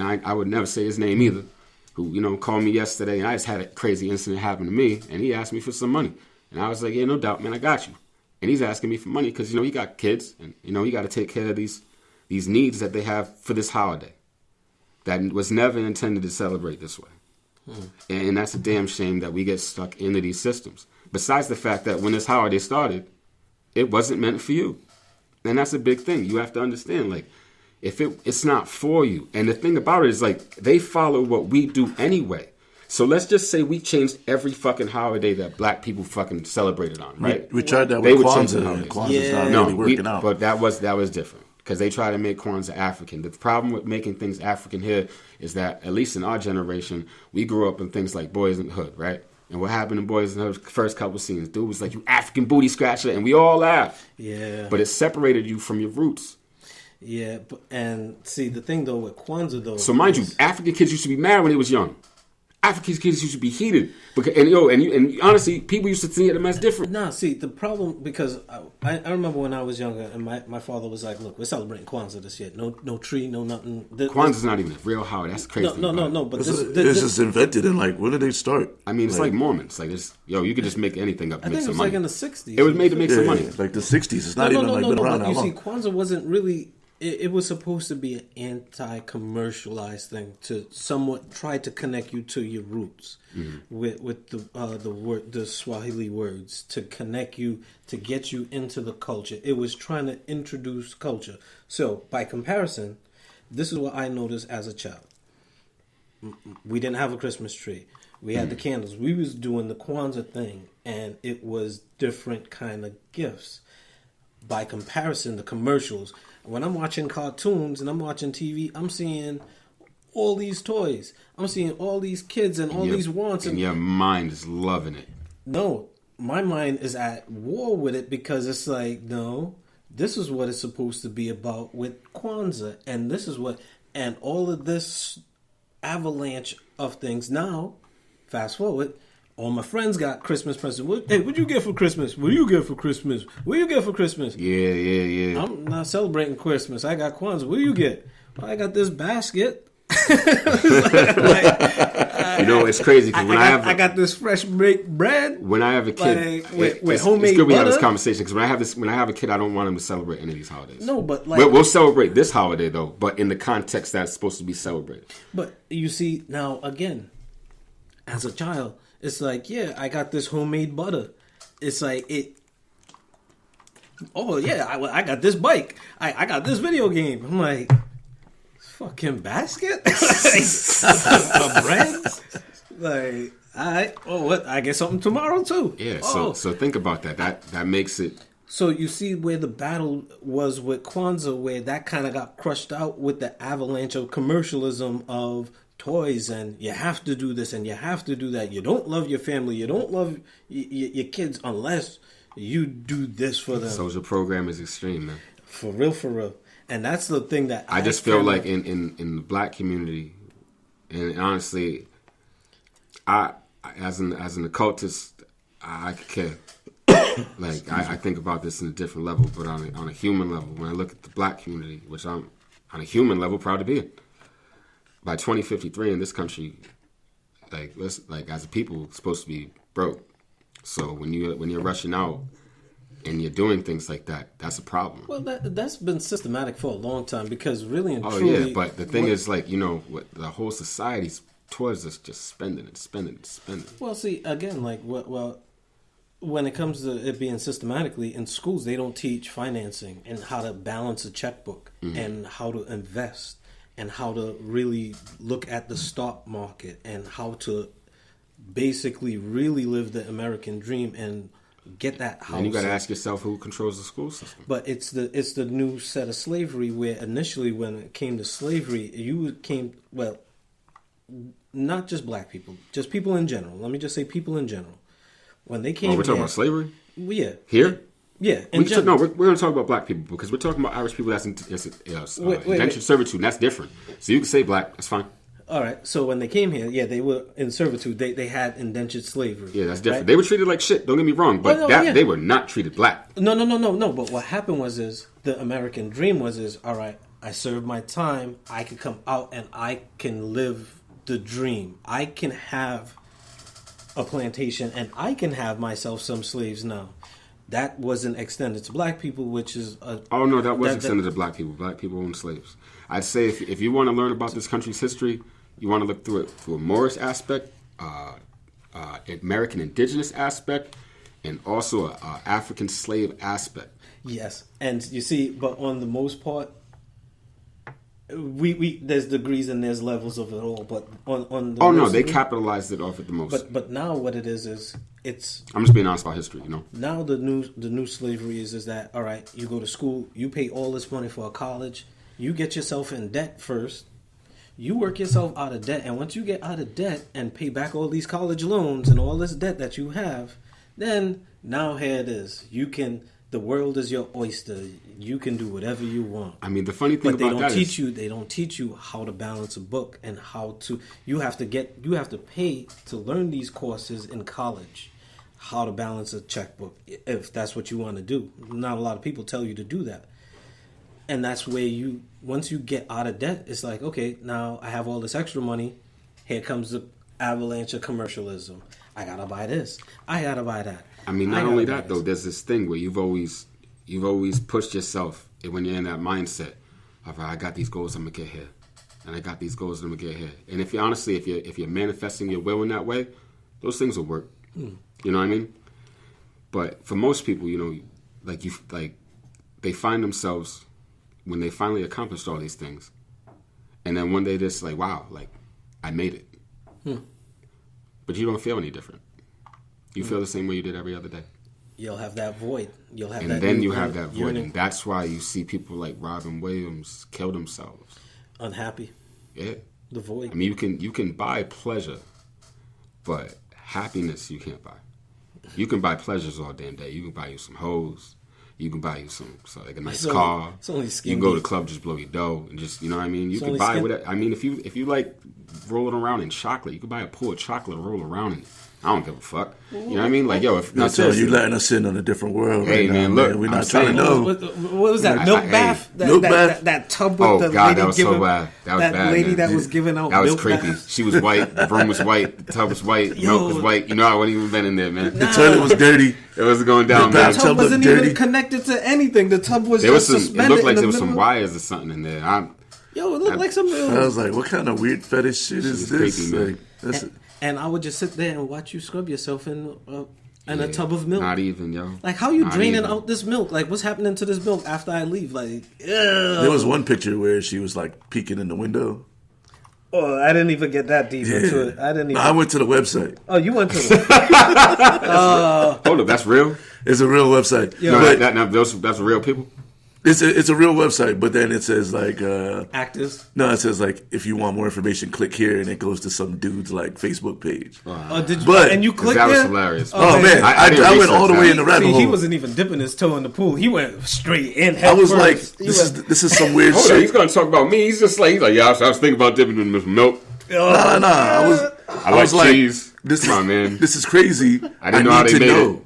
I would never say his name either, who, called me yesterday. And I just had a crazy incident happen to me. And he asked me for some money. And I was like, yeah, no doubt, man, I got you. And he's asking me for money because, he got kids and, he got to take care of these needs that they have for this holiday that was never intended to celebrate this way. And that's a damn shame that we get stuck into these systems. Besides the fact that when this holiday started, it wasn't meant for you. And that's a big thing. You have to understand, like, if it's not for you. And the thing about it is, like, they follow what we do anyway. So let's just say we changed every fucking holiday that black people fucking celebrated on, right? We tried that with Kwanzaa, and Kwanzaa's not really working out. But that was different, because they try to make Kwanzaa African. The problem with making things African here is that, at least in our generation, we grew up in things like Boys in the Hood, right? And what happened in Boys in the Hood, first couple scenes, dude was like, you African booty scratcher, and we all laughed. Yeah. But it separated you from your roots. Yeah, and see, the thing, though, with Kwanzaa, though... So mind you, African kids used to be mad when they was young. African kids used to be heated, and honestly, people used to see them as different. Nah, see, the problem, because I remember when I was younger, and my father was like, "Look, we're celebrating Kwanzaa this year. No tree, no nothing." Kwanzaa's not even a real holiday. That's crazy. No. But it's just invented, and like, when did they start? I mean, it's like Mormons. Like, you could just make anything up. I think it was like in the '60s. It was made to make some money. Like the '60s. It's not even been around that long. You see, Kwanzaa wasn't really. It was supposed to be an anti-commercialized thing to somewhat try to connect you to your roots with the Swahili words, to connect you, to get you into the culture. It was trying to introduce culture. So by comparison, this is what I noticed as a child. We didn't have a Christmas tree. We had the candles. We was doing the Kwanzaa thing, and it was different kind of gifts. By comparison, the commercials. When I'm watching cartoons and I'm watching TV, I'm seeing all these toys. I'm seeing all these kids and all these wants. And your mind is loving it. No, my mind is at war with it, because it's like, no, this is what it's supposed to be about with Kwanzaa. And this is what, and all of this avalanche of things. Now, fast forward, all my friends got Christmas presents. Hey, what'd you get for Christmas? What do you get for Christmas? What do you get for Christmas? Yeah. I'm not celebrating Christmas. I got Kwanzaa. What do you get? Well, I got this basket. It's crazy because I got this fresh baked bread. When I have a kid, with homemade butter. It's good we have this conversation, because when I have a kid, I don't want him to celebrate any of these holidays. No, but we'll celebrate this holiday though, but in the context that it's supposed to be celebrated. But you see, now again, as a child, it's like, yeah, I got this homemade butter. It's like it. Oh yeah, I got this bike. I got this video game. I'm like, fucking basket? For bread? Like, all right. Oh, what? I get something tomorrow too. Yeah. Oh. So think about that. That makes it. So you see where the battle was with Kwanzaa, where that kind of got crushed out with the avalanche of commercialism of toys, and you have to do this and you have to do that. You don't love your family, you don't love your kids unless you do this for them. Social program is extreme, man. For real. And that's the thing that I just feel like in the black community, and honestly, I as an occultist, I could care. Like I think about this in a different level, but on a human level, when I look at the black community, which I'm on a human level proud to be in, by 2053 in this country, like as a people, it's supposed to be broke. So when you're rushing out and you're doing things like that, that's a problem. Well, that's been systematic for a long time because really and truly. Oh yeah, but the thing is, like, what the whole society's towards us just spending. Well, see, again, like when it comes to it being systematically in schools, they don't teach financing and how to balance a checkbook and how to invest and how to really look at the stock market and how to basically really live the American dream and get that house. And you got to ask yourself who controls the school system. But it's the new set of slavery where initially when it came to slavery, not just black people, just people in general. Let me just say people in general. When they came, we're talking about slavery. Yeah. Here. Yeah. We're going to talk about black people because we're talking about Irish people that's indentured servitude. And that's different. So you can say black. That's fine. All right. So when they came here, they were in servitude. They had indentured slavery. Yeah, that's different. Right? They were treated like shit. Don't get me wrong, but they were not treated black. No. But what happened was the American dream was all right. I served my time. I can come out and I can live the dream. I can have a plantation and I can have myself some slaves now. That wasn't extended to black people, which is that was extended to black people. Black people own slaves. I'd say if you want to learn about this country's history, you want to look through it through a Moorish aspect, American indigenous aspect, and also a African slave aspect. Yes, and you see, but on the most part, we there's degrees and there's levels of it all. But on the they capitalized it off at the most. But now what it is it's. I'm just being honest about history, Now the new slavery is that all right? You go to school, you pay all this money for a college, you get yourself in debt first. You work yourself out of debt, and once you get out of debt and pay back all these college loans and all this debt that you have, then now here it is. The world is your oyster. You can do whatever you want. I mean, the funny thing about that is they don't teach you how to balance a book and how to. You have to pay to learn these courses in college, how to balance a checkbook if that's what you want to do. Not a lot of people tell you to do that. And that's where once you get out of debt, it's like, okay, now I have all this extra money. Here comes the avalanche of commercialism. I gotta buy this. I gotta buy that. I mean, not only that though. There's this thing where you've always pushed yourself when you're in that mindset of I got these goals, I'm gonna get here, and I got these goals, I'm gonna get here. And if you're manifesting your will in that way, those things will work. You know what I mean? But for most people, they find themselves when they finally accomplished all these things, and then one day they're just like, wow, like I made it. But you don't feel any different. You feel the same way you did every other day. You'll have that void. And then you have that void, and that's why you see people like Robin Williams kill themselves. Unhappy. Yeah. The void. I mean, you can buy pleasure, but happiness you can't buy. You can buy pleasures all damn day. You can buy you some hoes. You can buy you like a nice car. It's only skin you can go to deep. the club, just blow your dough, and just, you know what I mean? You can buy whatever. I mean, if you like rolling around in chocolate, you can buy a pool of chocolate and roll around in it. I don't give a fuck. You know what I mean? Like, yo, if not so you letting us in on a different world. Hey, right man, now, look, we're not trying to know. What was that? Milk bath? Milk bath? That tub with the God, lady that was giving, so bad. That was bad, lady man. that was giving out that was milk creepy. bath. She was white. The room was white. The tub was white. The milk was white. You know, I wouldn't even been in there, man. The toilet was dirty. It wasn't going down, man. The tub wasn't even connected to anything. The tub was just suspended. It looked like there was some wires or something in there. It looked like some. I was like, what kind of weird fetish shit is this? Creepy, man. Like, and I would just sit there and watch you scrub yourself in And a tub of milk. Not even, yo. Like, how you Not draining even. out this milk? Like, what's happening to this milk after I leave? Like, There was one picture where she was like peeking in the window. oh, I didn't even get that deep into it. I didn't even. I went to the website. Oh, you went to the. Hold up, that's real? It's a real website. Yeah. No, But that's real people? it's a real website, but then it says like Actors. no, it says like if you want more information, click here, and it goes to some dude's like Facebook page. Oh, did you? But- and you clicked That was there? hilarious. Oh man, I didn't I went all the research way that. in the rabbit See, hole. he wasn't even dipping his toe in the pool. He went straight in. I was like, He this is some weird Hold on, he's shit. going to talk about me. He's just like, yeah, I was thinking about dipping in this milk. Nah. I like was like, cheese. this Come is on, man. This is crazy. I didn't know how they made it.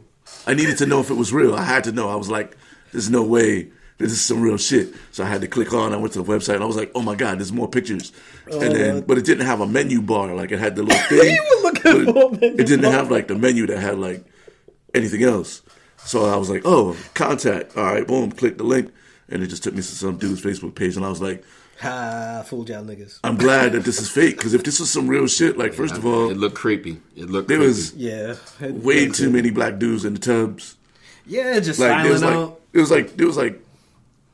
I needed to know if it was real. I had to know. I was like, there's no way. This is some real shit. So I had to click on. I went to the website. And I was like, oh my god, there's more pictures. But it didn't have a menu bar. Like it had the little thing. You were looking for a menu It didn't bar. have like the menu that had like anything else. So I was like, oh, contact. All right, boom. Click the link, and it just took me to some dude's Facebook page. And I was like, Ha, fooled y'all niggas. I'm glad that this is fake, because if this was some real shit, like first of all, It looked creepy. there creepy. was Yeah. way too many black dudes in the tubs. Yeah, just Like there styling was out. it was like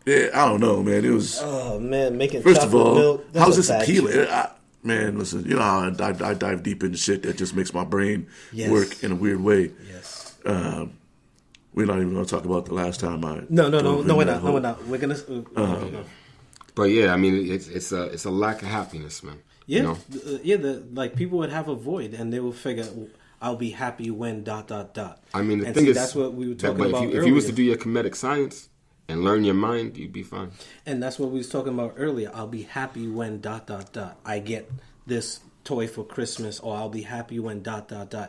yeah, I don't know, man. It was Oh man, making first of chocolate all, milk. That's how's a this bad appealing? shit. Man, listen, you know how I dive deep into shit that just makes my brain Yes. work in a weird way. Yes. We're not even gonna talk about the last time I No, we're dove in not. that hole. No, we're not. We're gonna. No. But yeah, I mean, it's a lack of happiness, man. Yeah, You know? like people would have a void, and they will figure, "I'll be happy when ... I mean, the and thing see, is, that's what we were that- talking but about if earlier. you was to do your comedic science and learn your mind, you'd be fine. And that's what we was talking about earlier. I'll be happy when ... I get this toy for Christmas, or I'll be happy when ...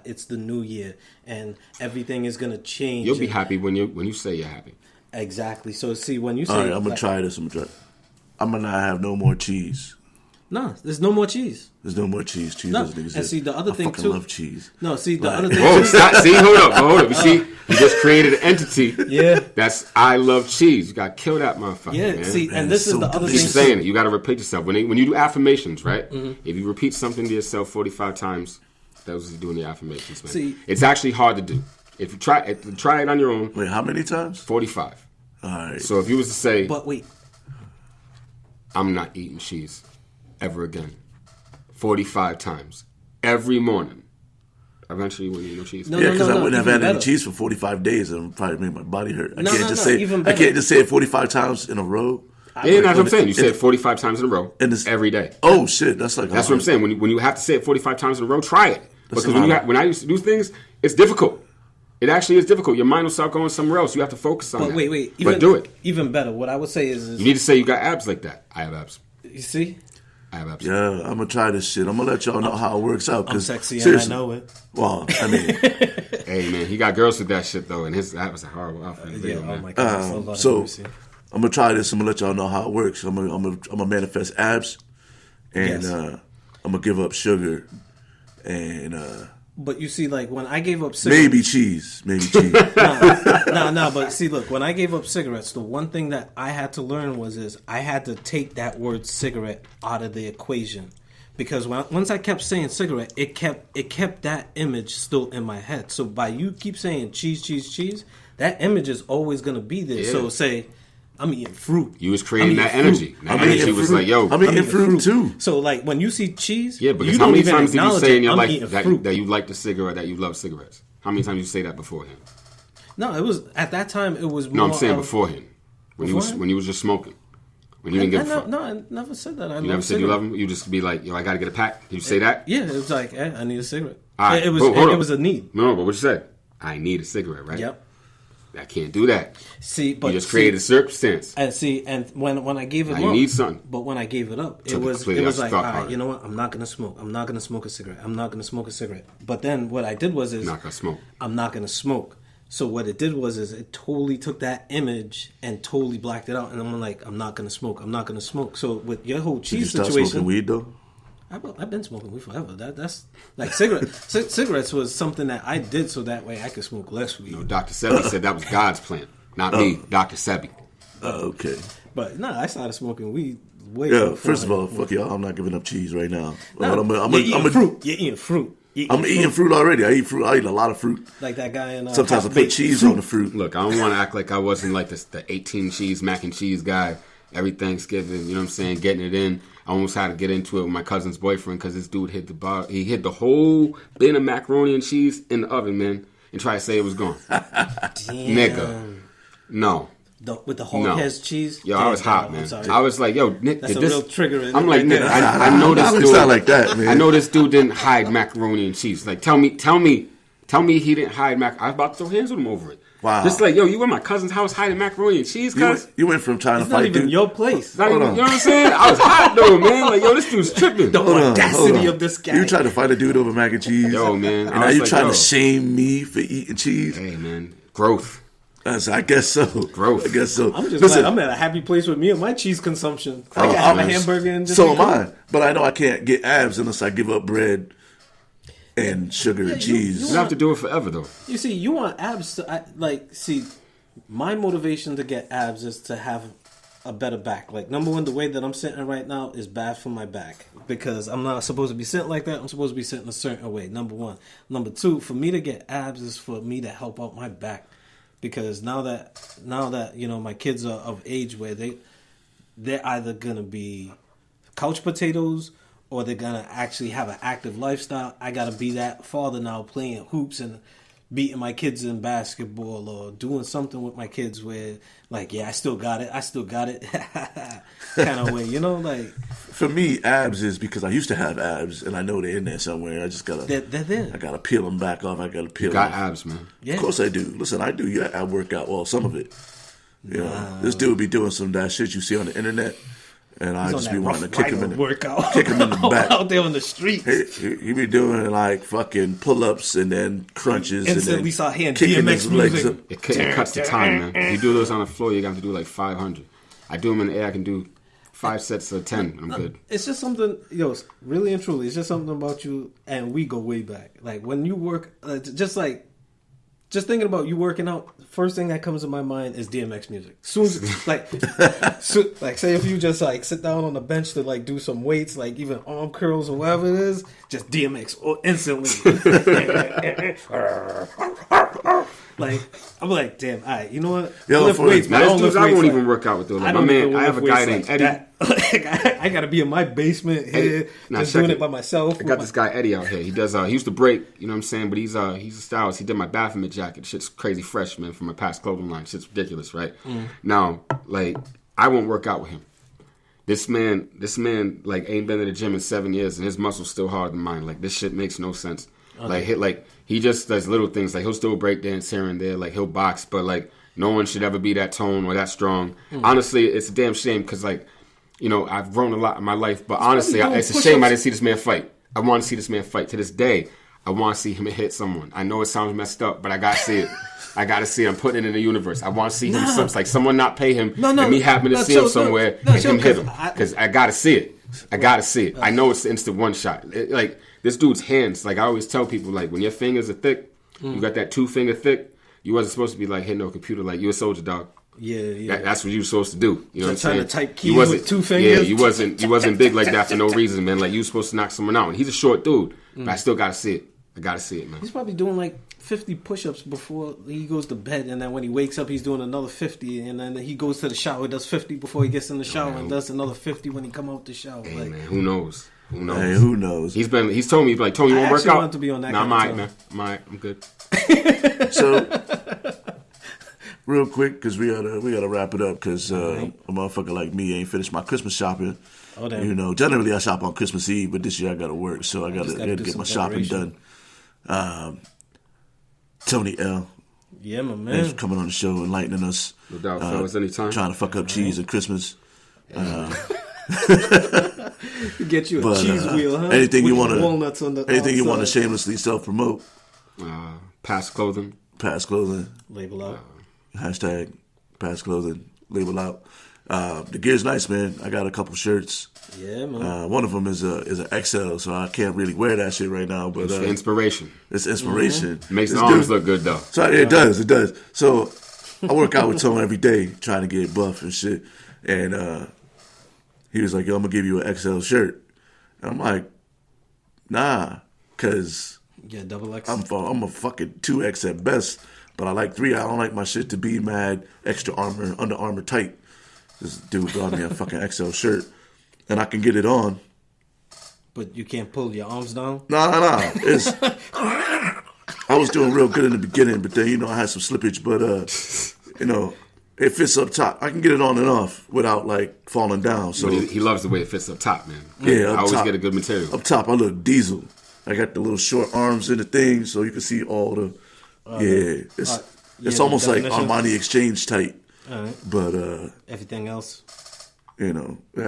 It's the new year, and everything is gonna change. You'll be happy when you say you're happy. Exactly. So see, when you say, All right, I'm gonna try this. I'm gonna not have no more cheese. No, there's no more cheese. There's no more cheese. Cheese No, doesn't exist. and see, the other I thing, fucking too- love cheese. No, see the Like- other thing. Whoa, too- stop, see, hold up. You see, you just created an entity. Yeah. That's I love cheese. You got to kill that motherfucker. Yeah, man. see, Man, and this it's is so the other Keep thing. saying it. You got to repeat yourself. When you do affirmations, right? Mm-hmm. If you repeat something to yourself 45 times, that's what you're doing the affirmations, man. See- it's actually hard to do. If you try it on your own, Wait, how many times? 45. All right. So if you was to say, But wait, I'm not eating cheese ever again, 45 times every morning, eventually you wouldn't eat no cheese. No, Yeah, because I wouldn't have even had any better. cheese for 45 days, and it would probably make my body hurt. I No, can't no, just no, say even I better. can't just say it 45 times in a row. Yeah, that's what I'm saying. You say it 45 times in a row And it's- every day. Oh shit, that's like That's what I'm saying. When you have to say it 45 times in a row, try it. That's Because a lot. when I used to do things, it's difficult. It actually is difficult. Your mind will start going somewhere else. You have to focus on but that. wait. But do it. Even better. What I would say is You need to say you got abs like that. I have abs. you see, I have abs. Yeah, I'm gonna try this shit. I'm gonna let y'all know how it works out. I'm 'cause sexy seriously, and I know it. Well, I mean, Hey, man, he got girls with that shit, though, and that was a horrible outfit. Yeah. Video, Oh man. my god. So, Lord have so mercy. I'm gonna try this. I'm gonna let y'all know how it works. I'm gonna manifest abs, and Yes. I'm gonna give up sugar, and But you see, like when I gave up cigarettes, maybe cheese. no. But see, look, when I gave up cigarettes, the one thing that I had to learn is I had to take that word cigarette out of the equation, because once I kept saying cigarette, it kept that image still in my head. So by you keep saying cheese, that image is always gonna be there. Yeah. So say I'm eating fruit. You was creating I'm that eating energy. fruit. That energy was like, yo. I'm eating fruit too. So like when you see cheese, Yeah, because you how don't many even times did you acknowledge say in it. your I'm life eating that fruit. you like the cigarette, that you love cigarettes? How many times did you say that beforehand? No, it was at that time. It was more No, I'm saying of- beforehand. When Beforehand? you was just smoking. When you didn't give a fuck. No, I never said that. You never said you love them? You just be like, yo, I got to get a pack. Did you say that? Yeah, it was like, I need a cigarette. All right, It was boom, hold it up. was a need. No, but what you said? I need a cigarette, right? Yep. I can't do that. See, but You just created a circumstance. and when I gave it Now up, you need something. But when I gave it up, Took it it was completely off like, the all thought right, part. you know what? I'm not gonna smoke. I'm not gonna smoke a cigarette. I'm not gonna smoke a cigarette. But then what I did was Not gonna smoke. I'm not gonna smoke. So what it did was it totally took that image and totally blacked it out. And I'm like, I'm not gonna smoke. I'm not gonna smoke. So with your whole Did you cheese start situation, smoking weed though? I've been smoking weed forever. That's like cigarettes was something that I did so that way I could smoke less weed. No, Dr. Sebi said that was God's plan, not me, Dr. Sebi. Okay. But no, I started smoking weed way Yeah. before. First of all, fuck y'all. I'm not giving up cheese right now. No, I'm you're eating gonna fruit. You're eating fruit. I'm eating fruit already. I eat fruit. I eat a lot of fruit. Like that guy in. Sometimes I put cheese on the fruit. Look, I don't want to act like I wasn't like the 18 cheese mac and cheese guy every Thanksgiving. You know what I'm saying? Getting it in. I almost had to get into it with my cousin's boyfriend because this dude hit the bar. He hid the whole bin of macaroni and cheese in the oven, man, and tried to say it was gone. Damn. Nigga, no. With the whole head's cheese? Yo, I was hot, man. I was like, yo, Nick, that's a real trigger. I'm like, Nick, I know this dude. It's not like that, man. I know this dude didn't hide macaroni and cheese. Like, tell me he didn't hide mac. I was about to throw hands with him over it. Wow. Just like, yo, you in my cousin's house hiding macaroni and cheese, cuz? You went from trying it's to fight, not even your place. You know what I'm saying? I was hot, though, man. Like, yo, this dude's tripping. The audacity of this guy. You tried to fight a dude over mac and cheese. Yo, man. And now you trying to shame me for eating cheese? Hey, man. Growth. I guess so. Growth. I guess so. I'm just glad I'm at a happy place with me and my cheese consumption. I can have a hamburger and just so am I. But I know I can't get abs unless I give up bread and sugar and cheese. You don't have to do it forever, though. You see, you want abs to... my motivation to get abs is to have a better back. Like, number one, the way that I'm sitting right now is bad for my back. Because I'm not supposed to be sitting like that. I'm supposed to be sitting a certain way, number one. Number two, for me to get abs is for me to help out my back. Because now that you know my kids are of age where they're either gonna be couch potatoes or they're gonna actually have an active lifestyle. I gotta be that father now, playing hoops and beating my kids in basketball or doing something with my kids where, like, yeah, I still got it kind of way, you know, like. For me, abs is because I used to have abs and I know they're in there somewhere. I just gotta, they're there. I gotta peel them back off. I gotta peel. You got off. abs, man. Yeah. Of course I do. Listen, I do. Yeah, I work out. Well, some of it. You know, this dude be doing some of that shit you see on the internet. And I just be wanting to kick him in the back. Out there on the street. He be doing like fucking pull-ups and then crunches. Instantly saw him kicking DMX his legs up. It cuts the time, man. If you do those on the floor, you got to do like 500. I do them in the air. I can do 5 sets of 10. I'm good. It's just something, really and truly, it's just something about you, and we go way back. Like, when you work, just thinking about you working out, first thing that comes to my mind is DMX music. Soon as, like say if you just like sit down on the bench to like do some weights, like even arm curls or whatever it is, just DMX instantly. Like, I'm like, damn, all right, you know what? Lift weights, man. I won't even work out with those. Like, my man, I have a guy named Eddie. I gotta be in my basement here, just doing it by myself. I got this guy Eddie out here. He does. He used to break, you know what I'm saying? But he's a stylist. He did my Baphomet jacket. Shit's crazy fresh, man, from my past clothing line. Shit's ridiculous, right? Now, like, I won't work out with him. This man, like, ain't been to the gym in 7 years, and his muscles still harder than mine. Like, this shit makes no sense. Okay. He just does little things. Like, he'll still break dance here and there. Like, he'll box, but like, no one should ever be that tone or that strong. Honestly, it's a damn shame because, like, you know, I've grown a lot in my life, but honestly, it's a shame I didn't see this man fight. I want to see this man fight. To this day, I want to see him hit someone. I know it sounds messed up, but I got to see it. I got to see it. I'm putting it in the universe. I want to see him. Like, someone not pay him, and me happen to see him somewhere and him hit him. Because I got to see it. I got to see it. I know it's the instant one shot. Like, this dude's hands, like, I always tell people, like, when your fingers are thick, you got that 2-finger thick, you wasn't supposed to be, like, hitting a computer like you a soldier, dog. Yeah. That's what you were supposed to do. You know what I'm saying? Trying to type keys with 2 fingers. Yeah, you wasn't big like that for no reason, man. Like, you were supposed to knock someone out. And he's a short dude, but I still got to see it. I got to see it, man. He's probably doing, like, 50 push-ups before he goes to bed, and then when he wakes up, he's doing another 50, and then he goes to the shower, does 50 before he gets in the shower, and does another 50 when he come out the shower. Hey, man, who knows? Hey, who knows? He's told me, like, Tony, you want to work out? I want to be on that. Nah, I'm alright, man. I'm alright. I'm good. So, real quick, because we gotta wrap it up, because a motherfucker like me ain't finished my Christmas shopping. Oh, damn. You know, generally I shop on Christmas Eve, but this year I gotta work, so I gotta get my shopping done. Tony L. Yeah, my man. Thanks for coming on the show, enlightening us. No doubt, fellas, anytime. Trying to fuck up cheese at Christmas. Get you a cheese wheel, huh? Anything with you want walnuts on the anything you want to outside. shamelessly self-promote. Past clothing. Past clothing. Label out. Hashtag past clothing. Label out. The gear's nice, man. I got a couple shirts. Yeah, man. One of them is an XL, so I can't really wear that shit right now. But It's inspiration. It's inspiration. Makes the arms look good, though. So it does. So I work out with Tone every day, trying to get buff and shit. And he was like, "Yo, I'm gonna give you an XL shirt." And I'm like, "Nah," because Yeah, double X. I'm a fucking 2X at best, but I like 3. I don't like my shit to be mad extra armor, Under Armour tight. This dude brought me a fucking XL shirt, and I can get it on. But you can't pull your arms down? Nah. I was doing real good in the beginning, but then, I had some slippage. But, it fits up top. I can get it on and off without, like, falling down. So he loves the way it fits up top, man. Yeah, I always top. get a good material. Up top, I look diesel. I got the little short arms in the thing, so you can see all the... It's almost like Armani Exchange tight. All right. But, everything else... I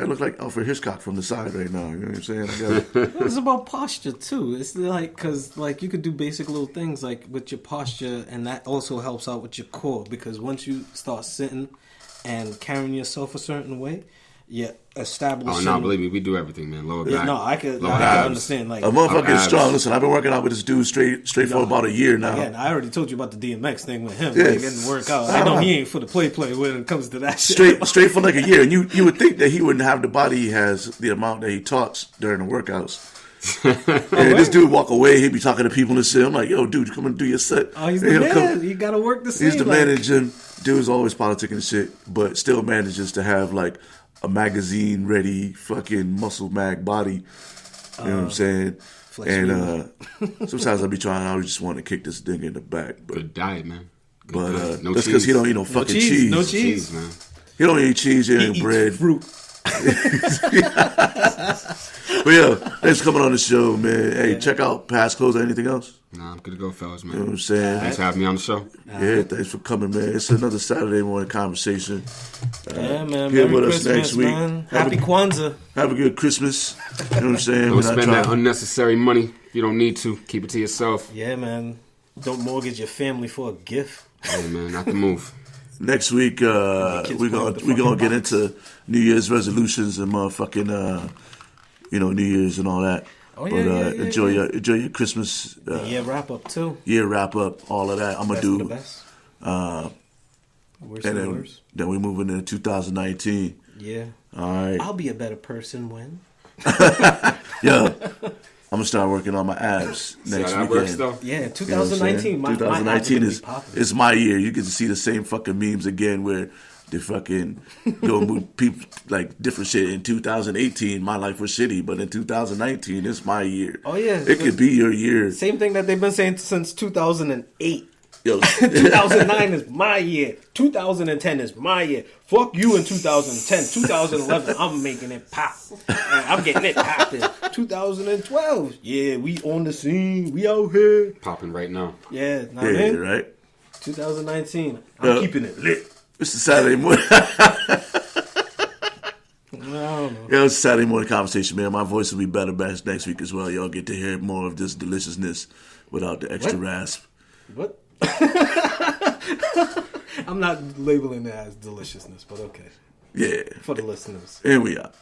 look like Alfred Hitchcock from the side right now. You know what I'm saying? It's about posture too. It's like because you could do basic little things like with your posture, and that also helps out with your core. Because once you start sitting and carrying yourself a certain way, you're establishing. Oh no, believe me, we do everything, man. Lower back. No, I can understand. Like a motherfucker is strong. Listen, I've been working out with this dude straight for about a year now. Again, I already told you about the DMX thing with him. Yeah. Like, getting to work out. I know he ain't for the play when it comes to that shit. Straight for like a year, and you would think that he wouldn't have the body he has, the amount that he talks during the workouts. And this dude walk away, he'd be talking to people in the gym. I'm like, yo, dude, come and do your set. Oh, he's the man. You gotta work the same. He's the man in the gym. Dude's always politicking and shit, but still manages to have like a magazine ready fucking muscle mag body. You know what I'm saying? And sometimes I be trying, I just want to kick this thing in the back. But, good diet, man. But no that's because he don't eat no fucking cheese. No cheese, man. He don't eat cheese, he ain't bread. Fruit. But yeah, thanks for coming on the show, man. Hey, check out past clothes or anything else. Nah, I'm good to go, fellas, man. You know what I'm saying? Thanks for having me on the show. Yeah, thanks for coming, man. It's another Saturday morning conversation. Yeah, man. Here Merry with us Christmas, next week. man. Happy Kwanzaa. Have a good Christmas. You know what I'm saying? Don't spend that unnecessary money if you don't need to. Keep it to yourself. Yeah, man. Don't mortgage your family for a gift. Hey, man, not the move. Next week, we're gonna get into New Year's resolutions and motherfucking, New Year's and all that. Oh, yeah, Enjoy your Christmas. Year wrap up too. Year wrap up, all of that. I'm gonna do. The best. Worst and and worst. then we moving into 2019. Yeah. All right. I'll be a better person when. Yeah. I'm gonna start working on my abs next that weekend. Works, though. Yeah, 2019. You know 2019 is my year. You get to see the same fucking memes again where they fucking go move people like different shit. In 2018, my life was shitty, but in 2019, it's my year. Oh yeah, it could be your year. Same thing that they've been saying since 2008. Yo, 2009 is my year. 2010 is my year. Fuck you in 2010. 2011, I'm making it pop. I'm getting it popping. 2012, yeah, we on the scene. We out here. Popping right now. Yeah, right? 2019, I'm keeping it lit. It's a Saturday morning. I don't know. Yeah, it's a Saturday morning conversation, man. My voice will be better next week as well. Y'all get to hear more of this deliciousness without the extra rasp. What? I'm not labeling it as deliciousness, but okay. Yeah. For the listeners. And we out.